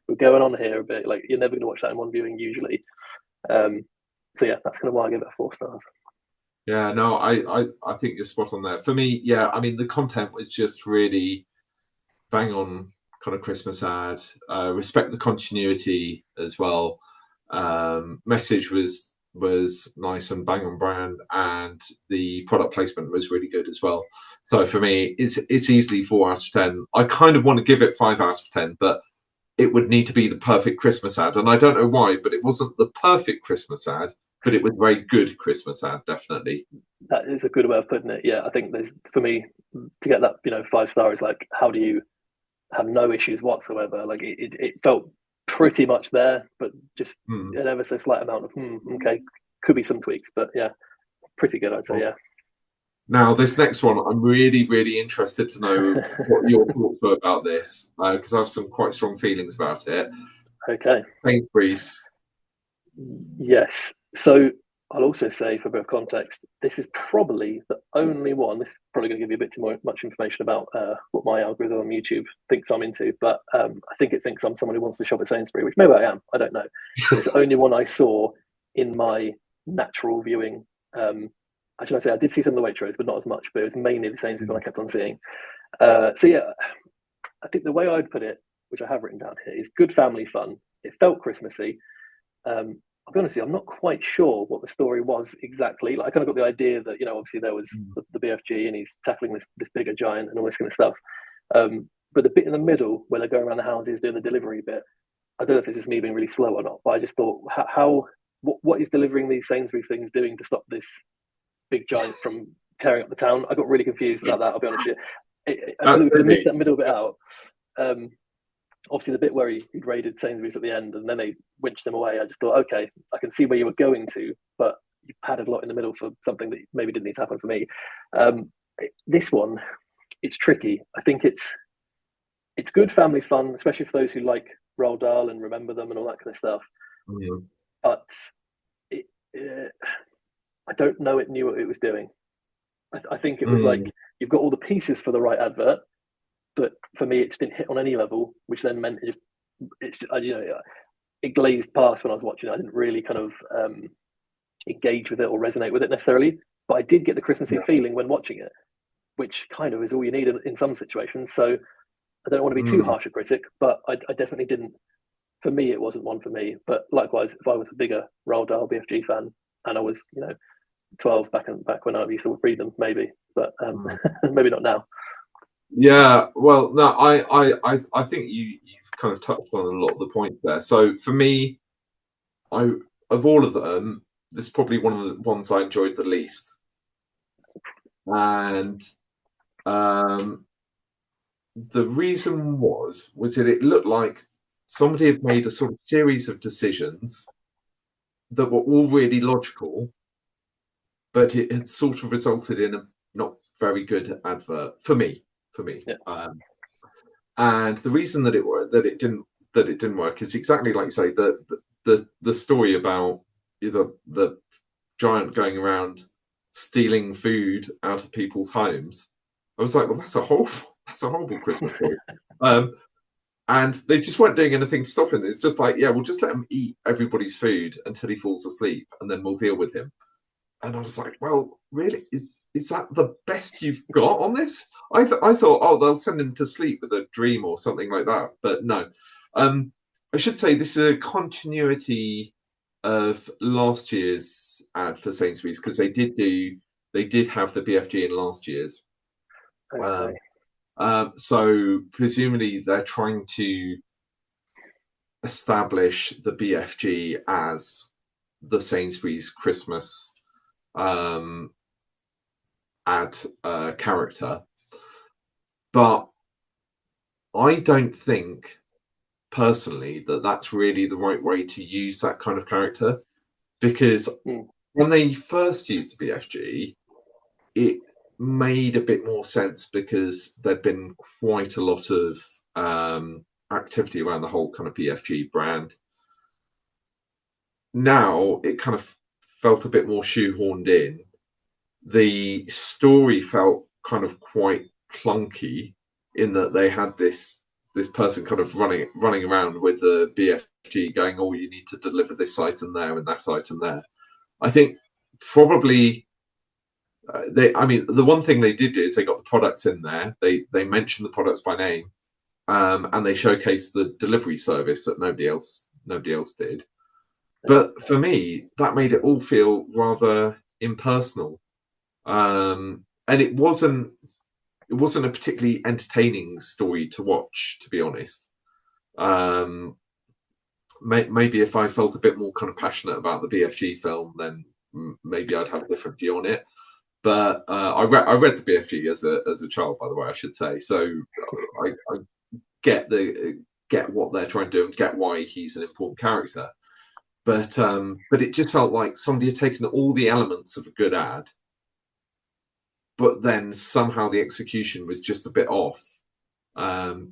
we're going on here a bit. Like, you're never going to watch that in one viewing usually. So yeah, that's kind of why I give it 4 stars. Yeah, no, I think you're spot on there. For me, I mean, the content was just really bang on kind of Christmas ad. Respect the continuity as well. Message was nice and bang on brand, and the product placement was really good as well. So for me, it's easily 4 out of 10. I kind of want to give it 5 out of 10, but it would need to be the perfect Christmas ad. And I don't know why, but it wasn't the perfect Christmas ad, but it was a very good Christmas ad, definitely. That is a good way of putting it. Yeah, I think there's, for me, to get that 5 star is like, how do you have no issues whatsoever? Like it felt pretty much there, but just an ever so slight amount of okay, could be some tweaks, but yeah, pretty good, I'd say. Yeah. Now, this next one, I'm really, really interested to know what your thoughts were about this, because I have some quite strong feelings about it. Okay. Sainsbury's. Yes. So I'll also say, for a bit of context, this is probably the only one. This is probably going to give you a bit too much information about what my algorithm on YouTube thinks I'm into, but I think it thinks I'm someone who wants to shop at Sainsbury, which maybe I am. I don't know. But it's the only one I saw in my natural viewing. Actually, I say I did see some of the Waitrose, but not as much. But it was mainly the Sainsbury's one I kept on seeing. So yeah, I think the way I'd put it, which I have written down here, is good family fun. It felt Christmassy. I'll be honest with you, I'm not quite sure what the story was exactly. Like, I kind of got the idea that, obviously there was the BFG and he's tackling this bigger giant and all this kind of stuff. But the bit in the middle where they're going around the houses doing the delivery bit, I don't know if it's just me being really slow or not, but I just thought, what is delivering these Sainsbury's things doing to stop this big giant from tearing up the town? I got really confused about that, I'll be honest with you. I missed that middle bit out. Obviously, the bit where he'd raided Sainsbury's at the end and then they winched him away, I just thought, okay, I can see where you were going to, but you padded a lot in the middle for something that maybe didn't need to happen for me. This one, it's tricky. I think it's good family fun, especially for those who like Roald Dahl and remember them and all that kind of stuff. But I don't know it knew what it was doing. I think it was like, you've got all the pieces for the right advert, but for me, it just didn't hit on any level, which then meant it glazed past when I was watching it. I didn't really kind of engage with it or resonate with it necessarily, but I did get the Christmassy feeling when watching it, which kind of is all you need in some situations. So I don't want to be too harsh a critic, but I definitely didn't. For me, it wasn't one for me. But likewise, if I was a bigger Roald Dahl BFG fan and I was 12 back when I used to read them, maybe, but maybe not now. Yeah, well, no, I think you've kind of touched on a lot of the points there. So for me, of all of them, this is probably one of the ones I enjoyed the least. And the reason was that it looked like somebody had made a sort of series of decisions that were all really logical, but it had sort of resulted in a not very good advert for me. Yeah. And the reason that it didn't work is exactly like you say, the story about the giant going around stealing food out of people's homes. I was like, well, that's a horrible Christmas story. And they just weren't doing anything to stop him. It's just like, yeah, we'll just let him eat everybody's food until he falls asleep, and then we'll deal with him. And I was like, well, really? Is that the best you've got on this? I thought, oh, they'll send him to sleep with a dream or something like that. But no. I should say this is a continuity of last year's ad for Sainsbury's, because they did have the BFG in last year's. Okay. So presumably they're trying to establish the BFG as the Sainsbury's Christmas ad character, but I don't think personally that that's really the right way to use that kind of character, because when they first used the BFG, it made a bit more sense because there'd been quite a lot of activity around the whole kind of BFG brand. Now it kind of felt a bit more shoehorned in. The story felt kind of quite clunky in that they had this person kind of running around with the BFG going, oh, you need to deliver this item there and that item there. I think probably the one thing they did is they got the products in there. They mentioned the products by name, and they showcased the delivery service that nobody else did. But for me, that made it all feel rather impersonal, and it wasn't a particularly entertaining story to watch, to be honest. Maybe if I felt a bit more kind of passionate about the BFG film, then maybe I'd have a different view on it. But I read the BFG as a child, by the way, I should say. So I get what they're trying to do and get why he's an important character. But it just felt like somebody had taken all the elements of a good ad, but then somehow the execution was just a bit off,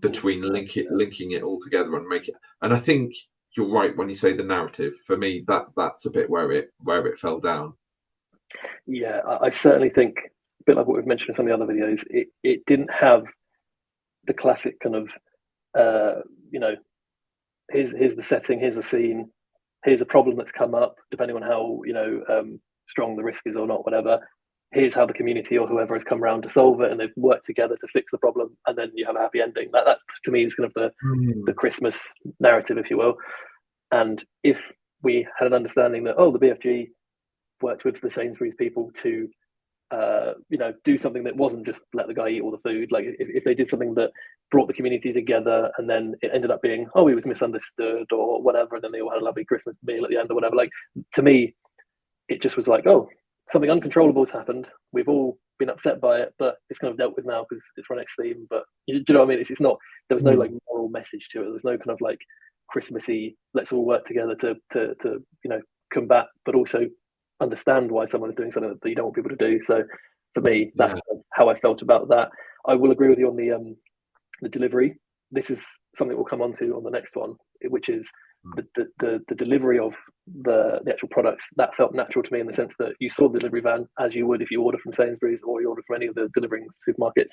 between linking it all together and make it. And I think you're right when you say the narrative. For me, that's a bit where it fell down. Yeah, I certainly think, a bit like what we've mentioned in some of the other videos, it didn't have the classic kind of, here's the setting, here's the scene, here's a problem that's come up, depending on how strong the risk is or not, whatever. Here's how the community or whoever has come around to solve it, and they've worked together to fix the problem, and then you have a happy ending. That to me is kind of the Christmas narrative, if you will. And if we had an understanding that, the BFG worked with the Sainsbury's people to do something that wasn't just let the guy eat all the food. Like if they did something that brought the community together, and then it ended up being, he was misunderstood or whatever, and then they all had a lovely Christmas meal at the end or whatever. Like, to me, it just was like, something uncontrollable has happened. We've all been upset by it, but it's kind of dealt with now because it's for next theme. But do you know what I mean? It's not. There was no like moral message to it. There's no kind of like Christmassy, let's all work together to combat, but also understand why someone's doing something that you don't want people to do. So for me, that's how I felt about that. I will agree with you on the delivery. This is something we'll come on to on the next one, which is the delivery of the actual products. That felt natural to me in the sense that you saw the delivery van as you would if you order from Sainsbury's or you order from any of the delivering supermarkets.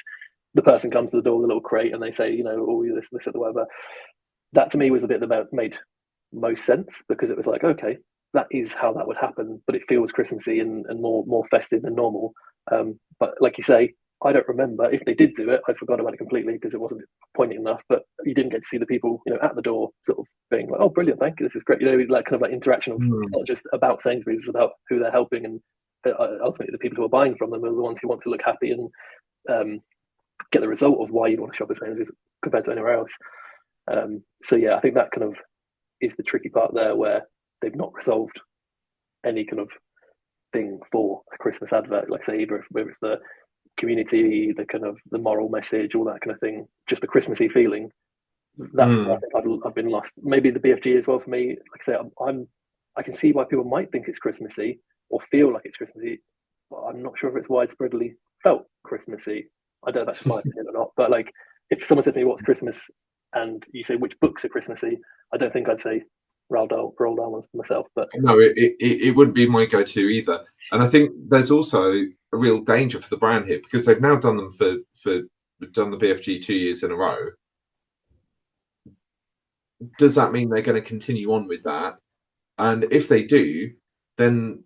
The person comes to the door with a little crate and they say, this, or whatever. That to me was the bit that made most sense, because it was like, okay, that is how that would happen, but it feels Christmassy and more festive than normal. But like you say, I don't remember if they did do it. I forgot about it completely because it wasn't poignant enough. But you didn't get to see the people, at the door, sort of being like, "Oh, brilliant, thank you, this is great." Like kind of like interaction of it's not just about Sainsbury's, it's about who they're helping, and ultimately the people who are buying from them are the ones who want to look happy and get the result of why you want to shop at Sainsbury's compared to anywhere else. So yeah, I think that kind of is the tricky part there, where they've not resolved any kind of thing for a Christmas advert, like say, either whether it's the community, the kind of the moral message, all that kind of thing, just the Christmassy feeling. That's where I think I've been lost. Maybe the BFG as well for me. Like I say, I can see why people might think it's Christmassy or feel like it's Christmassy, but I'm not sure if it's widespreadly felt Christmassy. I don't know if that's my opinion or not, but like if someone said to me what's Christmas and you say which books are Christmassy, I don't think I'd say Roald Dahl ones for myself. But no, it wouldn't be my go-to either. And I think there's also a real danger for the brand here, because they've now done them done the BFG 2 years in a row. Does that mean they're going to continue on with that? And if they do, then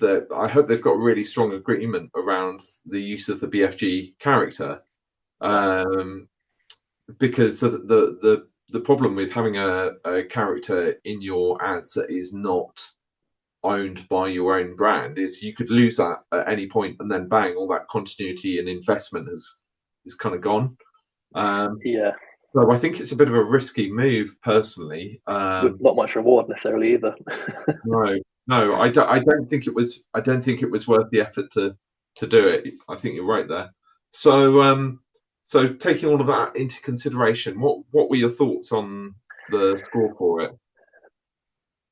I hope they've got a really strong agreement around the use of the BFG character, because the problem with having a character in your ads that is not owned by your own brand is you could lose that at any point, and then bang, all that continuity and investment is kind of gone. So I think it's a bit of a risky move, personally. With not much reward necessarily either. No, I don't think it was. I don't think it was worth the effort to do it. I think you're right there. So taking all of that into consideration, what were your thoughts on the score for it?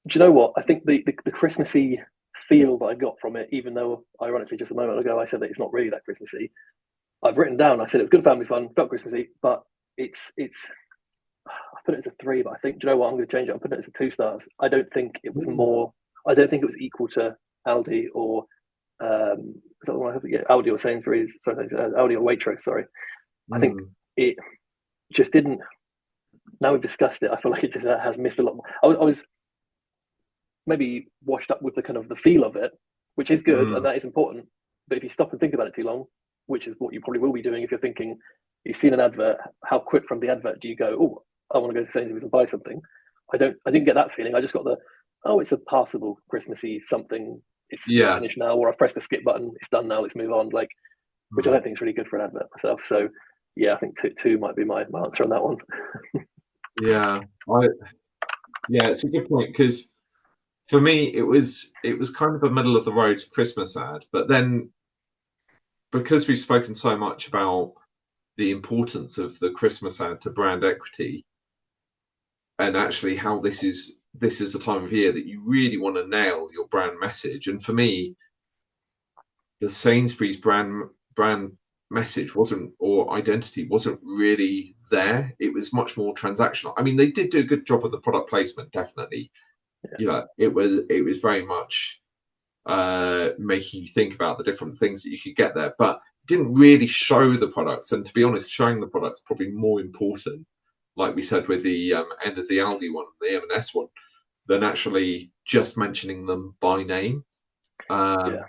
Do you know what? I think the Christmassy feel that I got from it, even though ironically just a moment ago I said that it's not really that Christmassy, I've written down, I said it was good family fun, felt Christmassy, but it's I put it as a 3, but I think, do you know what, I'm going to change it. I'm putting it as a 2 stars. I don't think it was more. I don't think it was equal to Aldi or Aldi or Sainsbury's. Sorry, Aldi or Waitrose. Sorry, I think it just didn't. Now we've discussed it, I feel like it just has missed a lot more. I was maybe washed up with the kind of the feel of it, which is good and that is important. But if you stop and think about it too long, which is what you probably will be doing if you're thinking, you've seen an advert, how quick from the advert do you go, oh, I want to go to Sainsbury's and buy something? I didn't get that feeling. I just got it's a passable Christmassy something. It's finished now, or I've pressed the skip button, it's done now, let's move on. Like, which I don't think is really good for an advert myself. So yeah, I think two might be my answer on that one. Yeah, I yeah, it's a good point because for me it was kind of a middle of the road Christmas ad, but then because we've spoken so much about the importance of the Christmas ad to brand equity and actually how this is a time of year that you really want to nail your brand message. And for me, the Sainsbury's brand message wasn't, or identity wasn't really there. It was much more transactional. I mean, they did do a good job of the product placement, definitely. Yeah, it was very much making you think about the different things that you could get there, but didn't really show the products. And to be honest, showing the products probably more important, like we said with the end of the Aldi one, the M&S one, than actually just mentioning them by name. Yeah.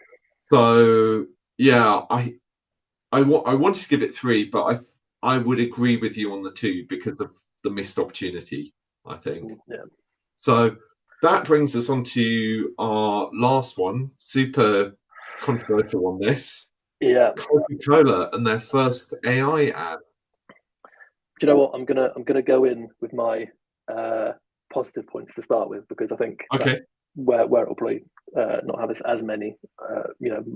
So yeah, I wanted to give it 3, but I would agree with you on the 2 because of the missed opportunity, I think. Yeah. So that brings us on to our last one, super controversial on this. Yeah. Coca-Cola and their first AI ad. Do you know what? I'm gonna go in with my positive points to start with, because I think that's Okay. where it'll probably not have as many,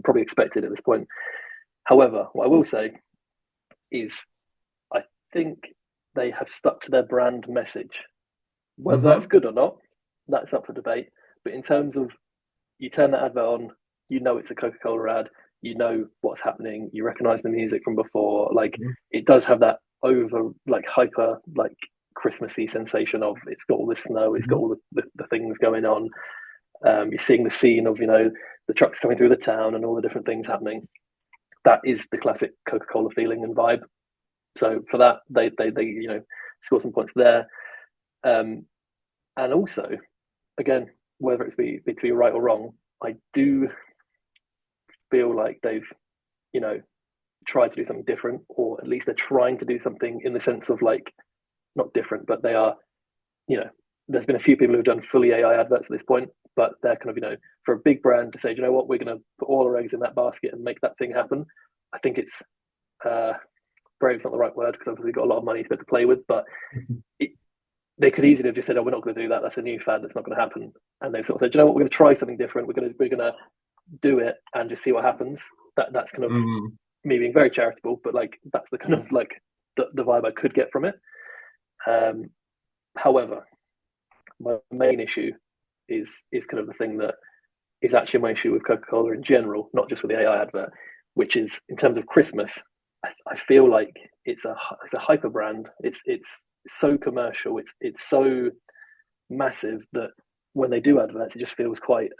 probably expected at this point. However, what I will say is I think they have stuck to their brand message. Whether that's Mm-hmm. good or not, that's up for debate. But in terms of, you turn that advert on, you know it's a Coca-Cola ad, you know what's happening, you recognize the music from before. Like, it does have that over, like, hyper, like, Christmassy sensation of, it's got all the snow, it's got Mm-hmm. all the things going on. You're seeing the scene of, the trucks coming through the town and all the different things happening. That is the classic Coca-Cola feeling and vibe. So for that, they score some points there. And also, again, whether it's be to be right or wrong, I do feel like they've, you know, tried to do something different, or at least they're trying to do something in the sense of, like, not different, but they are, there's been a few people who've done fully AI adverts at this point, but they're kind of, for a big brand to say, you know what, we're going to put all our eggs in that basket and make that thing happen. I think it's brave's not the right word, because obviously we've got a lot of money to be able to play with, but they could easily have just said, "Oh, we're not going to do that. That's a new fad. That's not going to happen." And they sort of said, you know what, we're going to try something different. We're going to do it and just see what happens. That's kind of Mm-hmm. me being very charitable, but, like, that's the kind of, like, the vibe I could get from it. However, my main issue is kind of the thing that is actually my issue with Coca-Cola in general, not just with the AI advert, which is in terms of Christmas. I feel like it's a hyper brand. It's so commercial. It's so massive that when they do adverts, it just feels quite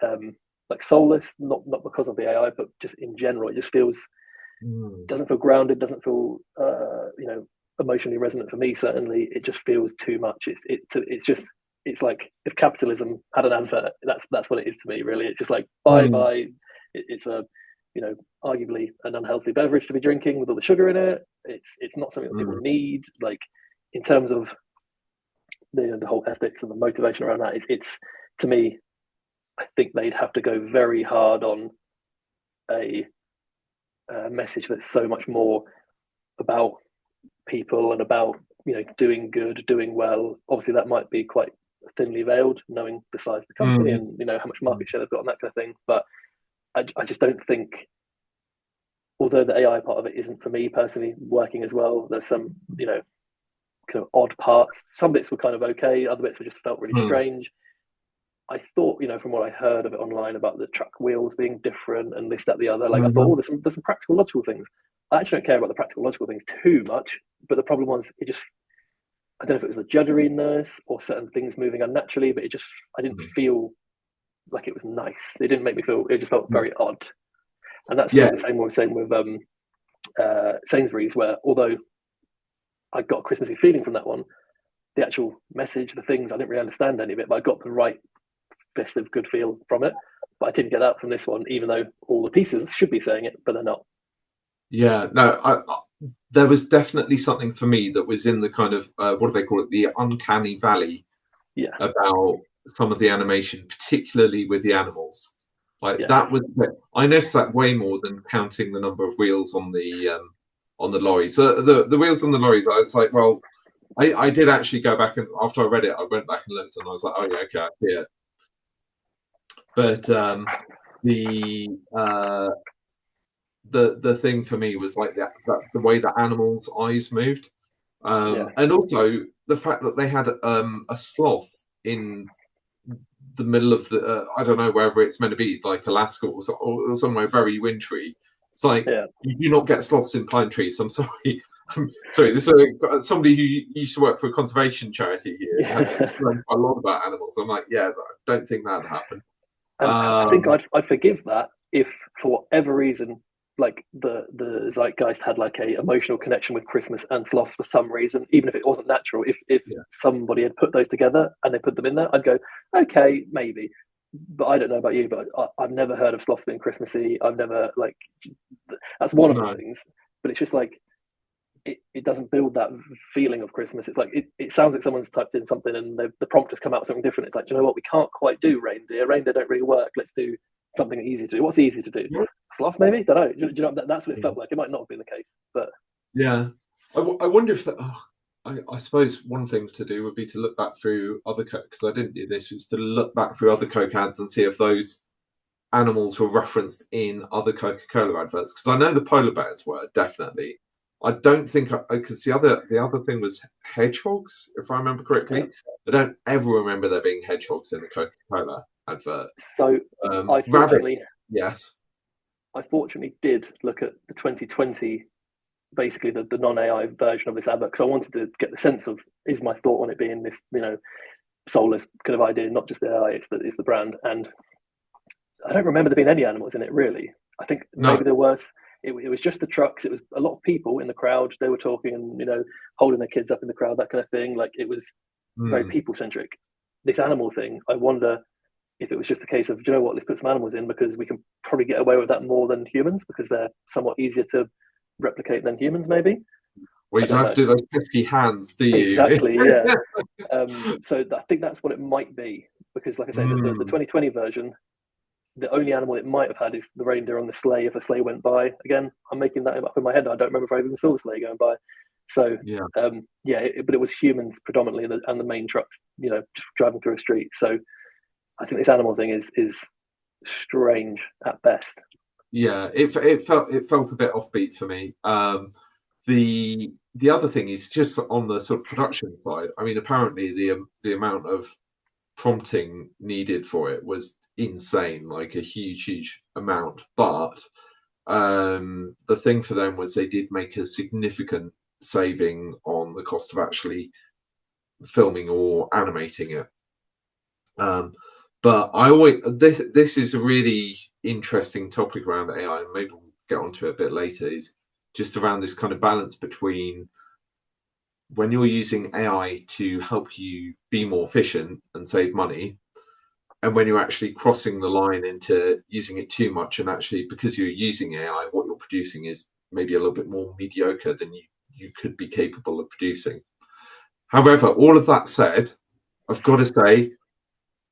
like soulless. Not because of the AI, but just in general, it just feels, doesn't feel grounded. Doesn't feel emotionally resonant for me. Certainly, it just feels too much. It's just, it's like if capitalism had an advert, that's what it is to me. Really, it's just like, bye Mm-hmm. bye. It's a, arguably an unhealthy beverage to be drinking with all the sugar in it. It's not something that people need. Like, in terms of the whole ethics and the motivation around that, it's to me, I think they'd have to go very hard on a message that's so much more about people and about, doing good, doing well. Obviously, that might be quite thinly veiled, knowing the size of the company and how much market share they've got and that kind of thing. But I just don't think, although the AI part of it isn't for me personally working as well, there's some, kind of odd parts. Some bits were kind of okay, other bits were just felt really Mm-hmm. strange. I thought, from what I heard of it online about the truck wheels being different and this, that, the other, like, I thought, oh, there's some practical, logical things. I actually don't care about the practical, logical things too much, but the problem was, I don't know if it was the judderiness or certain things moving unnaturally, but I didn't feel like it was nice. It didn't make me feel, it just felt very odd. And that's kind Yeah, of the same what we're saying with Sainsbury's, where although I got a Christmassy feeling from that one, the actual message, the things, I didn't really understand any of it, but I got the right festive good feel from it. But I didn't get that from this one, even though all the pieces should be saying it, but they're not. yeah. No, there was definitely something for me that was in the kind of what do they call it? The uncanny valley Yeah, about some of the animation, particularly with the animals. Like yeah, that was, I noticed that way more than counting the number of wheels on the lorries. The wheels on the lorries, I was like, well, I did actually go back, and after I read it, I went back and looked, and I was like, oh yeah, okay, I see it. But the thing for me was like the way the animals' eyes moved, and also the fact that they had a sloth in the middle of the I don't know, wherever it's meant to be, like Alaska or somewhere very wintry. It's like you do not get sloths in pine trees. I'm sorry. I'm sorry. This is somebody who used to work for a conservation charity here had to learn a lot about animals. I'm like, yeah, I don't think that'd happen. And I think I'd forgive that if, for whatever reason, like the zeitgeist had like a emotional connection with Christmas and sloths for some reason, even if it wasn't natural. If somebody had put those together and they put them in there, I'd go, okay, maybe. But I don't know about you, but I've never heard of sloths being Christmassy. I've never like that's one of the things. But it's just like it doesn't build that feeling of Christmas. It's like it sounds like someone's typed in something and the prompt has come out with something different. It's like, do you know what? We can't quite do reindeer. Reindeer don't really work. Let's do something easy to do. What's easy to do? Sloth, maybe? Don't know. Do you know, that's what it felt like. It might not have been the case, but yeah, I wonder if that. I suppose one thing to do would be to look back through other Coke, because I didn't do this. Was to look back through other Coke ads and see if those animals were referenced in other Coca-Cola adverts. Because I know the polar bears were definitely. I don't think because the other thing was hedgehogs, if I remember correctly. I don't ever remember there being hedgehogs in the Coca-Cola advert. So I fortunately, yes, I fortunately did look at the 2020, basically the non-AI version of this advert, because I wanted to get the sense of, is my thought on it being this, soulless kind of idea, not just the AI, it's the brand. And I don't remember there being any animals in it really. I think maybe there was. It was just the trucks. It was a lot of people in the crowd. They were talking and holding their kids up in the crowd, that kind of thing. Like it was very people centric. This animal thing, I wonder if it was just a case of, do you know what, let's put some animals in because we can probably get away with that more than humans because they're somewhat easier to replicate than humans, maybe. Well, you don't have to do those pesky hands, do you? Exactly, yeah. So I think that's what it might be because, like I say, the 2020 version, the only animal it might have had is the reindeer on the sleigh if a sleigh went by. Again, I'm making that up in my head. I don't remember if I even saw the sleigh going by. So, but it was humans predominantly and the main trucks, just driving through a street. So I think this animal thing is strange at best. Yeah, it felt a bit offbeat for me. The other thing is just on the sort of production side. I mean, apparently the amount of prompting needed for it was insane, like a huge amount. But the thing for them was they did make a significant saving on the cost of actually filming or animating it. But I always this is a really interesting topic around AI, and maybe we'll get onto it a bit later. Is just around this kind of balance between when you're using AI to help you be more efficient and save money, and when you're actually crossing the line into using it too much, and actually because you're using AI, what you're producing is maybe a little bit more mediocre than you could be capable of producing. However, all of that said, I've got to say,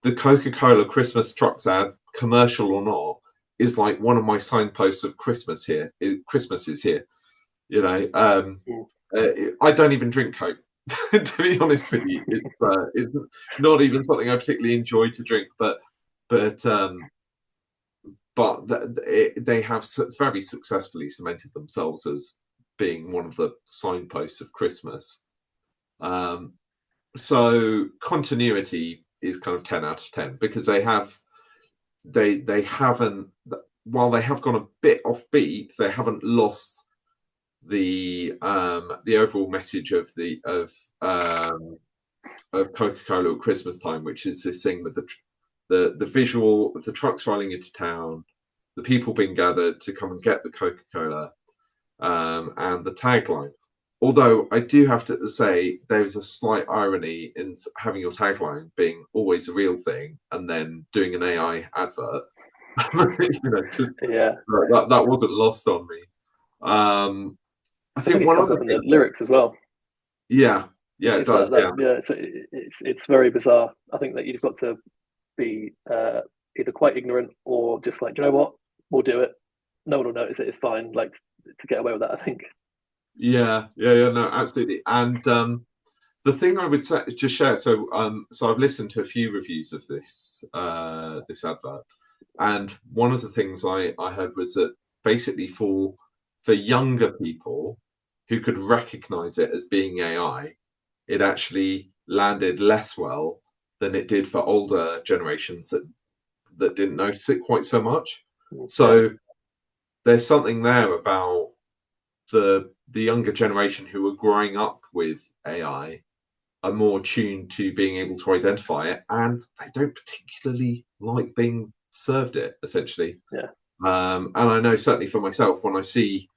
the Coca-Cola Christmas trucks ad, commercial or not, is like one of my signposts of Christmas here. Christmas is here. I don't even drink Coke. To be honest with you, it's not even something I particularly enjoy to drink. But they have very successfully cemented themselves as being one of the signposts of Christmas. So continuity is kind of 10 out of 10 because they haven't, while they have gone a bit off beat, they haven't lost the overall message of Coca-Cola at Christmas time, which is this thing with the visual of the trucks rolling into town, the people being gathered to come and get the Coca-Cola, and the tagline. Although I do have to say there's a slight irony in having your tagline being always a real thing and then doing an AI advert. That wasn't lost on me. I think one other thing, the lyrics as well. Yeah, it does. It's very bizarre. I think that you've got to be either quite ignorant or just like, do you know what, we'll do it. No one will notice it. It's fine. Like to get away with that, I think. Yeah, no, absolutely. And the thing I would say, just share. So, so I've listened to a few reviews of this this advert, and one of the things I heard was that basically for younger people who could recognize it as being AI, it actually landed less well than it did for older generations that didn't notice it quite so much. So there's something there about the younger generation who are growing up with AI are more tuned to being able to identify it, and they don't particularly like being served it, essentially. And I know certainly for myself, when I see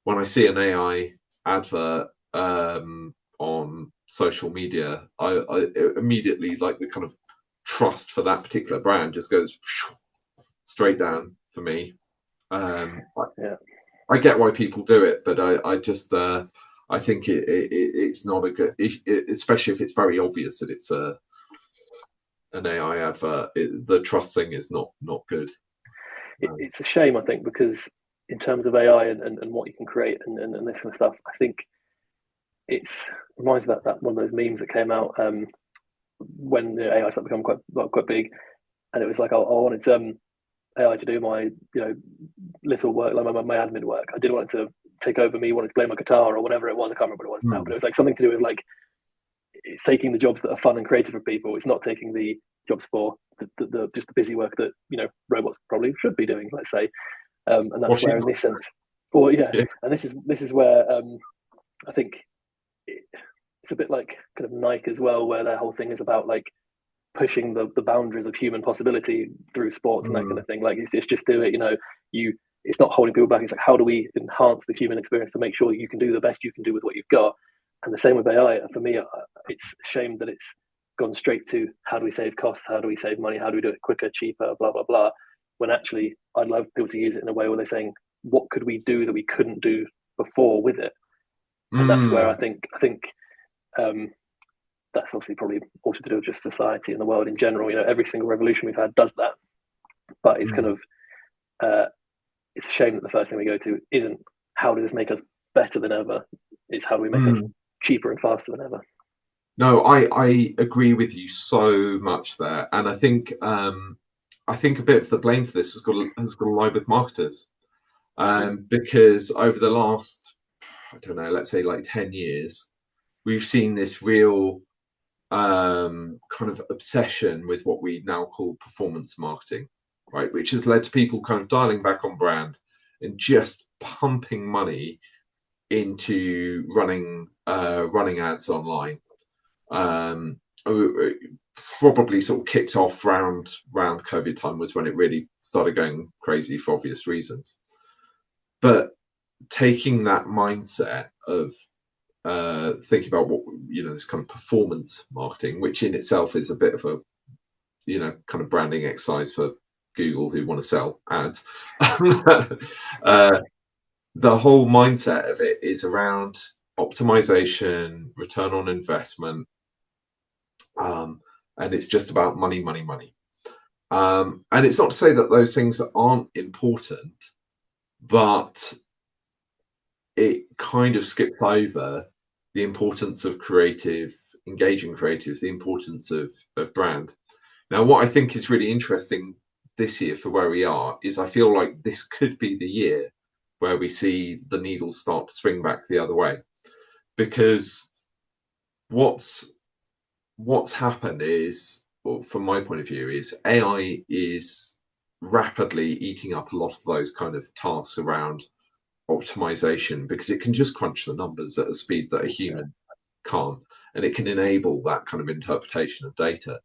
an AI advert on social media, I immediately, like, the kind of trust for that particular brand just goes straight down for me. I get why people do it, but I just I think it's not a good, especially if it's very obvious that it's an AI advert. The trust thing is not good. It's a shame, I think, because in terms of AI and what you can create and this kind of stuff, I think it's reminds me of that one of those memes that came out when the AI started to become quite big, and it was like I wanted AI to do my little work, like my admin work. I didn't want it to take over me wanting to play my guitar or whatever it was. I can't remember what it was now, but it was like something to do with like it's taking the jobs that are fun and creative for people. It's not taking the jobs for the just the busy work that robots probably should be doing, let's say. And that's where, in this sense, and this is where I think it's a bit like kind of Nike as well, where their whole thing is about like pushing the boundaries of human possibility through sports and that kind of thing. Like it's just do it, it's not holding people back. It's like, how do we enhance the human experience to make sure you can do the best you can do with what you've got? And the same with AI. For me, it's a shame that it's gone straight to how do we save costs, how do we save money, how do we do it quicker, cheaper, blah blah blah. When actually, I'd love people to use it in a way where they're saying, what could we do that we couldn't do before with it? And that's where I think that's obviously probably also to do with just society and the world in general. Every single revolution we've had does that, but it's kind of it's a shame that the first thing we go to isn't how does this make us better than ever. It's how do we make us cheaper and faster than ever. No, I agree with you so much there, and I think a bit of the blame for this has got to lie with marketers, because over the last, I don't know, let's say like 10 years, we've seen this real kind of obsession with what we now call performance marketing, right? Which has led to people kind of dialing back on brand and just pumping money into running ads online. Probably sort of kicked off around COVID time was when it really started going crazy for obvious reasons. But taking that mindset of thinking about what this kind of performance marketing, which in itself is a bit of a kind of branding exercise for Google who want to sell ads. The whole mindset of it is around optimization, return on investment, and it's just about money. And it's not to say that those things aren't important, but it kind of skips over the importance of engaging creative, the importance of brand. Now, what I think is really interesting this year for where we are is I feel like this could be the year where we see the needles start to swing back the other way, because what's happened is, well, from my point of view, is AI is rapidly eating up a lot of those kind of tasks around optimization, because it can just crunch the numbers at a speed that a human can't, and it can enable that kind of interpretation of data.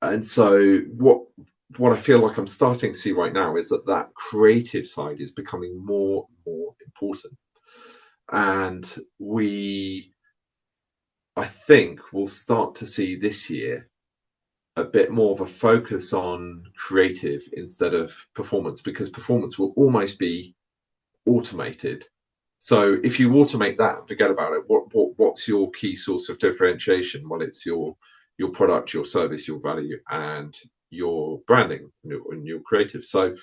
And so what I feel like I'm starting to see right now is that creative side is becoming more and more important, and I think we'll start to see this year a bit more of a focus on creative instead of performance, because performance will almost be automated. So if you automate that and forget about it, what's your key source of differentiation? Well, it's your product, your service, your value, and your branding and your creative. So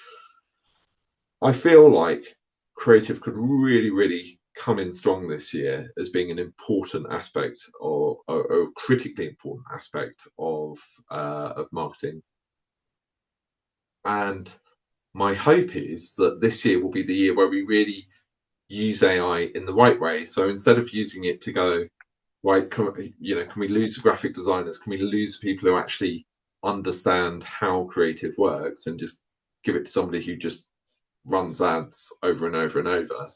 I feel like creative could really, really come in strong this year as being an important aspect, or a critically important aspect of marketing. And my hope is that this year will be the year where we really use AI in the right way. So instead of using it to go, right, can we lose the graphic designers? Can we lose people who actually understand how creative works, and just give it to somebody who just runs ads over and over and over?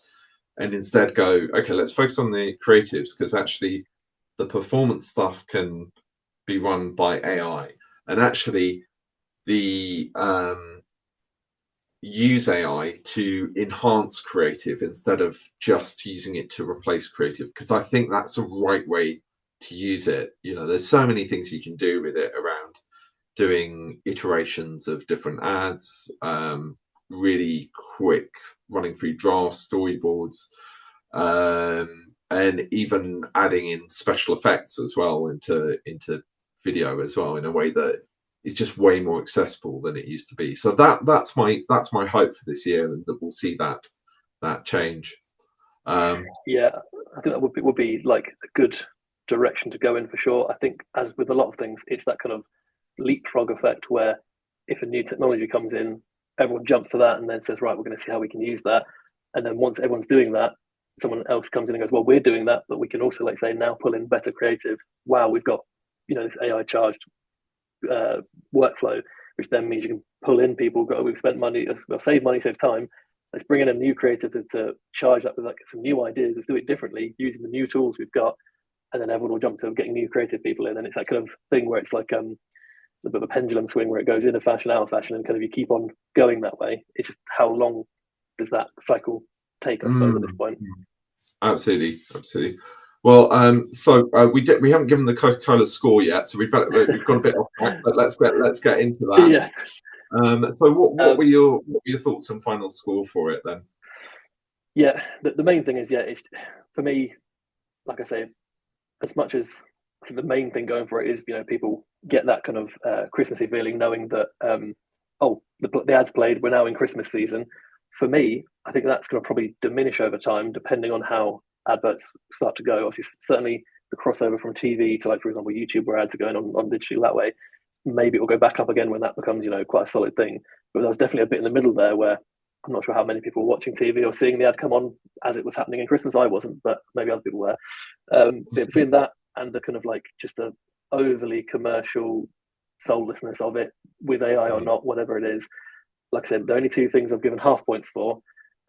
And instead go, okay, let's focus on the creatives, because actually the performance stuff can be run by AI. And actually the use AI to enhance creative instead of just using it to replace creative, because I think that's the right way to use it. There's so many things you can do with it around doing iterations of different ads, really quick running through drafts, storyboards, and even adding in special effects as well into video as well, in a way that is just way more accessible than it used to be. So that's my hope for this year, and that we'll see that change. Yeah, I think that would be like a good direction to go in for sure. I think, as with a lot of things, it's that kind of leapfrog effect where if a new technology comes in, everyone jumps to that and then says, right, we're going to see how we can use that. And then once everyone's doing that, someone else comes in and goes, well, we're doing that, but we can also, like, say, now pull in better creative. Wow, we've got, this AI charged workflow, which then means you can pull in people. We've spent money, well, save money, save time. Let's bring in a new creative to charge that with like some new ideas. Let's do it differently using the new tools we've got, and then everyone will jump to getting new creative people in. And it's that kind of thing where it's like it's a bit of a pendulum swing where it goes in a fashion, out of fashion, and kind of you keep on going that way. It's just how long does that cycle take, I suppose, at this point. Absolutely. Well, so we haven't given the Coca-Cola score yet, so we've got a bit off track, but let's get into that. Yeah. So what were your thoughts and final score for it then? Yeah, the main thing is, it's, for me, like I say, as much as I think the main thing going for it is, people get that kind of Christmassy feeling, knowing that the ads played, we're now in Christmas season. For me, I think that's going to probably diminish over time, depending on how adverts start to go. Obviously, certainly the crossover from TV to, like, for example, YouTube, where ads are going on digital that way, maybe it will go back up again when that becomes, quite a solid thing. But there was definitely a bit in the middle there where I'm not sure how many people were watching TV or seeing the ad come on as it was happening in Christmas. I wasn't, but maybe other people were. But between that and the kind of like just the overly commercial soullessness of it, with AI or not, whatever it is, like I said, the only two things I've given half points for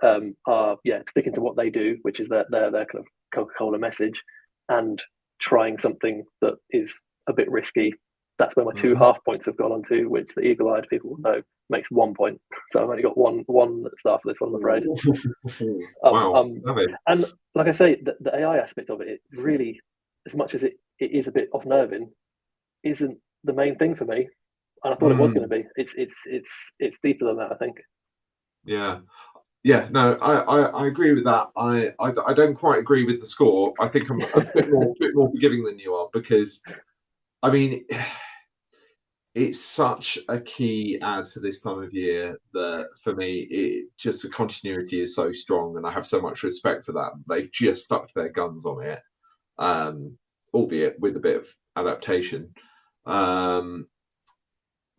are sticking to what they do, which is their kind of Coca-Cola message, and trying something that is a bit risky. That's where my 2 half points have gone on to, which the eagle-eyed people will know makes 1 point. So I've only got one star for this one, I'm afraid. Wow. And like I say, the AI aspect of it really, as much as it is a bit off-nerving, isn't the main thing for me. And I thought it was going to be. It's deeper than that, I think. Yeah, no, I agree with that. I don't quite agree with the score. I think I'm a bit more forgiving than you are, because I mean, it's such a key ad for this time of year that for me, just the continuity is so strong, and I have so much respect for that. They've just stuck to their guns on it, albeit with a bit of adaptation.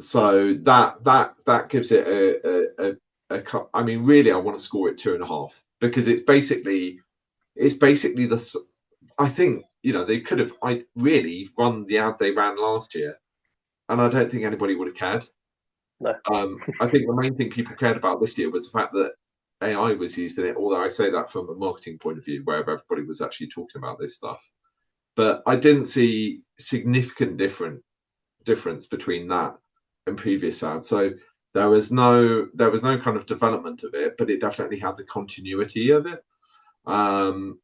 So that gives it I mean, really, I want to score it 2.5, because it's basically the. I think they could have really run the ad they ran last year, and I don't think anybody would have cared. No. I think the main thing people cared about this year was the fact that AI was used in it. Although I say that from a marketing point of view, where everybody was actually talking about this stuff, but I didn't see significant difference between that and previous ads. So there was no kind of development of it, but it definitely had the continuity of it. And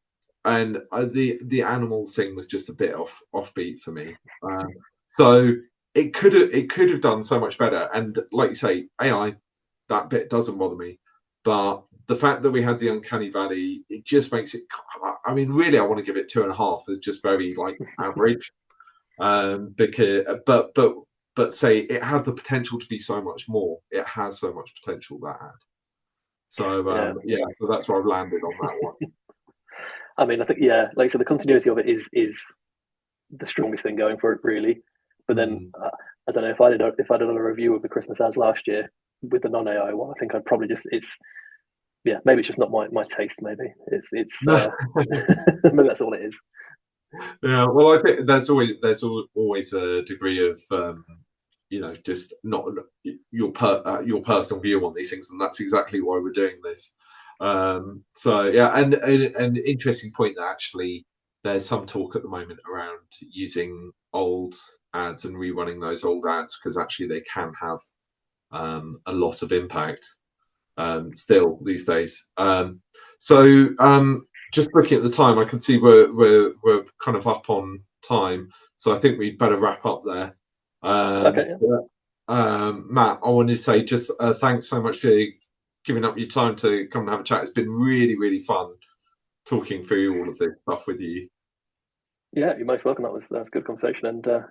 the animals thing was just a bit offbeat for me. So it could have done so much better. And like you say, AI, that bit doesn't bother me, but the fact that we had the uncanny valley, it just makes it. I mean, really, I want to give it 2.5. It's just very like average. Because but say it had the potential to be so much more. It has so much potential, that ad. So so that's where I've landed on that one. I mean, I think like I said, the continuity of it is the strongest thing going for it, really. But then I don't know if I did a review of the Christmas ads last year with the non AI one. I think I'd probably maybe it's just not my taste. Maybe it's maybe that's all it is. Yeah, well, I think there's always a degree of just not your personal view on these things, and that's exactly why we're doing this. So yeah, and an interesting point that actually there's some talk at the moment around using old ads and rerunning those old ads, because actually they can have a lot of impact still these days. Just looking at the time, I can see we're kind of up on time, so I think we'd better wrap up there. Okay. Yeah. Matt, I wanted to say just thanks so much for giving up your time to come and have a chat. It's been really, really fun talking through all of this stuff with you. Yeah, you're most welcome. That was a good conversation, and I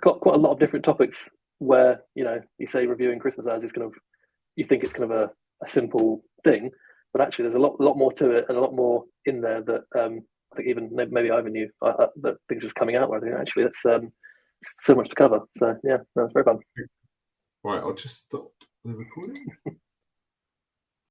got quite a lot of different topics where you say reviewing Christmas ads is you think it's kind of a simple thing, but actually there's a lot more to it and a lot more in there that I think even maybe I even knew that things was coming out where I think actually that's so much to cover. So yeah, that's very fun. Right, I'll just stop the recording.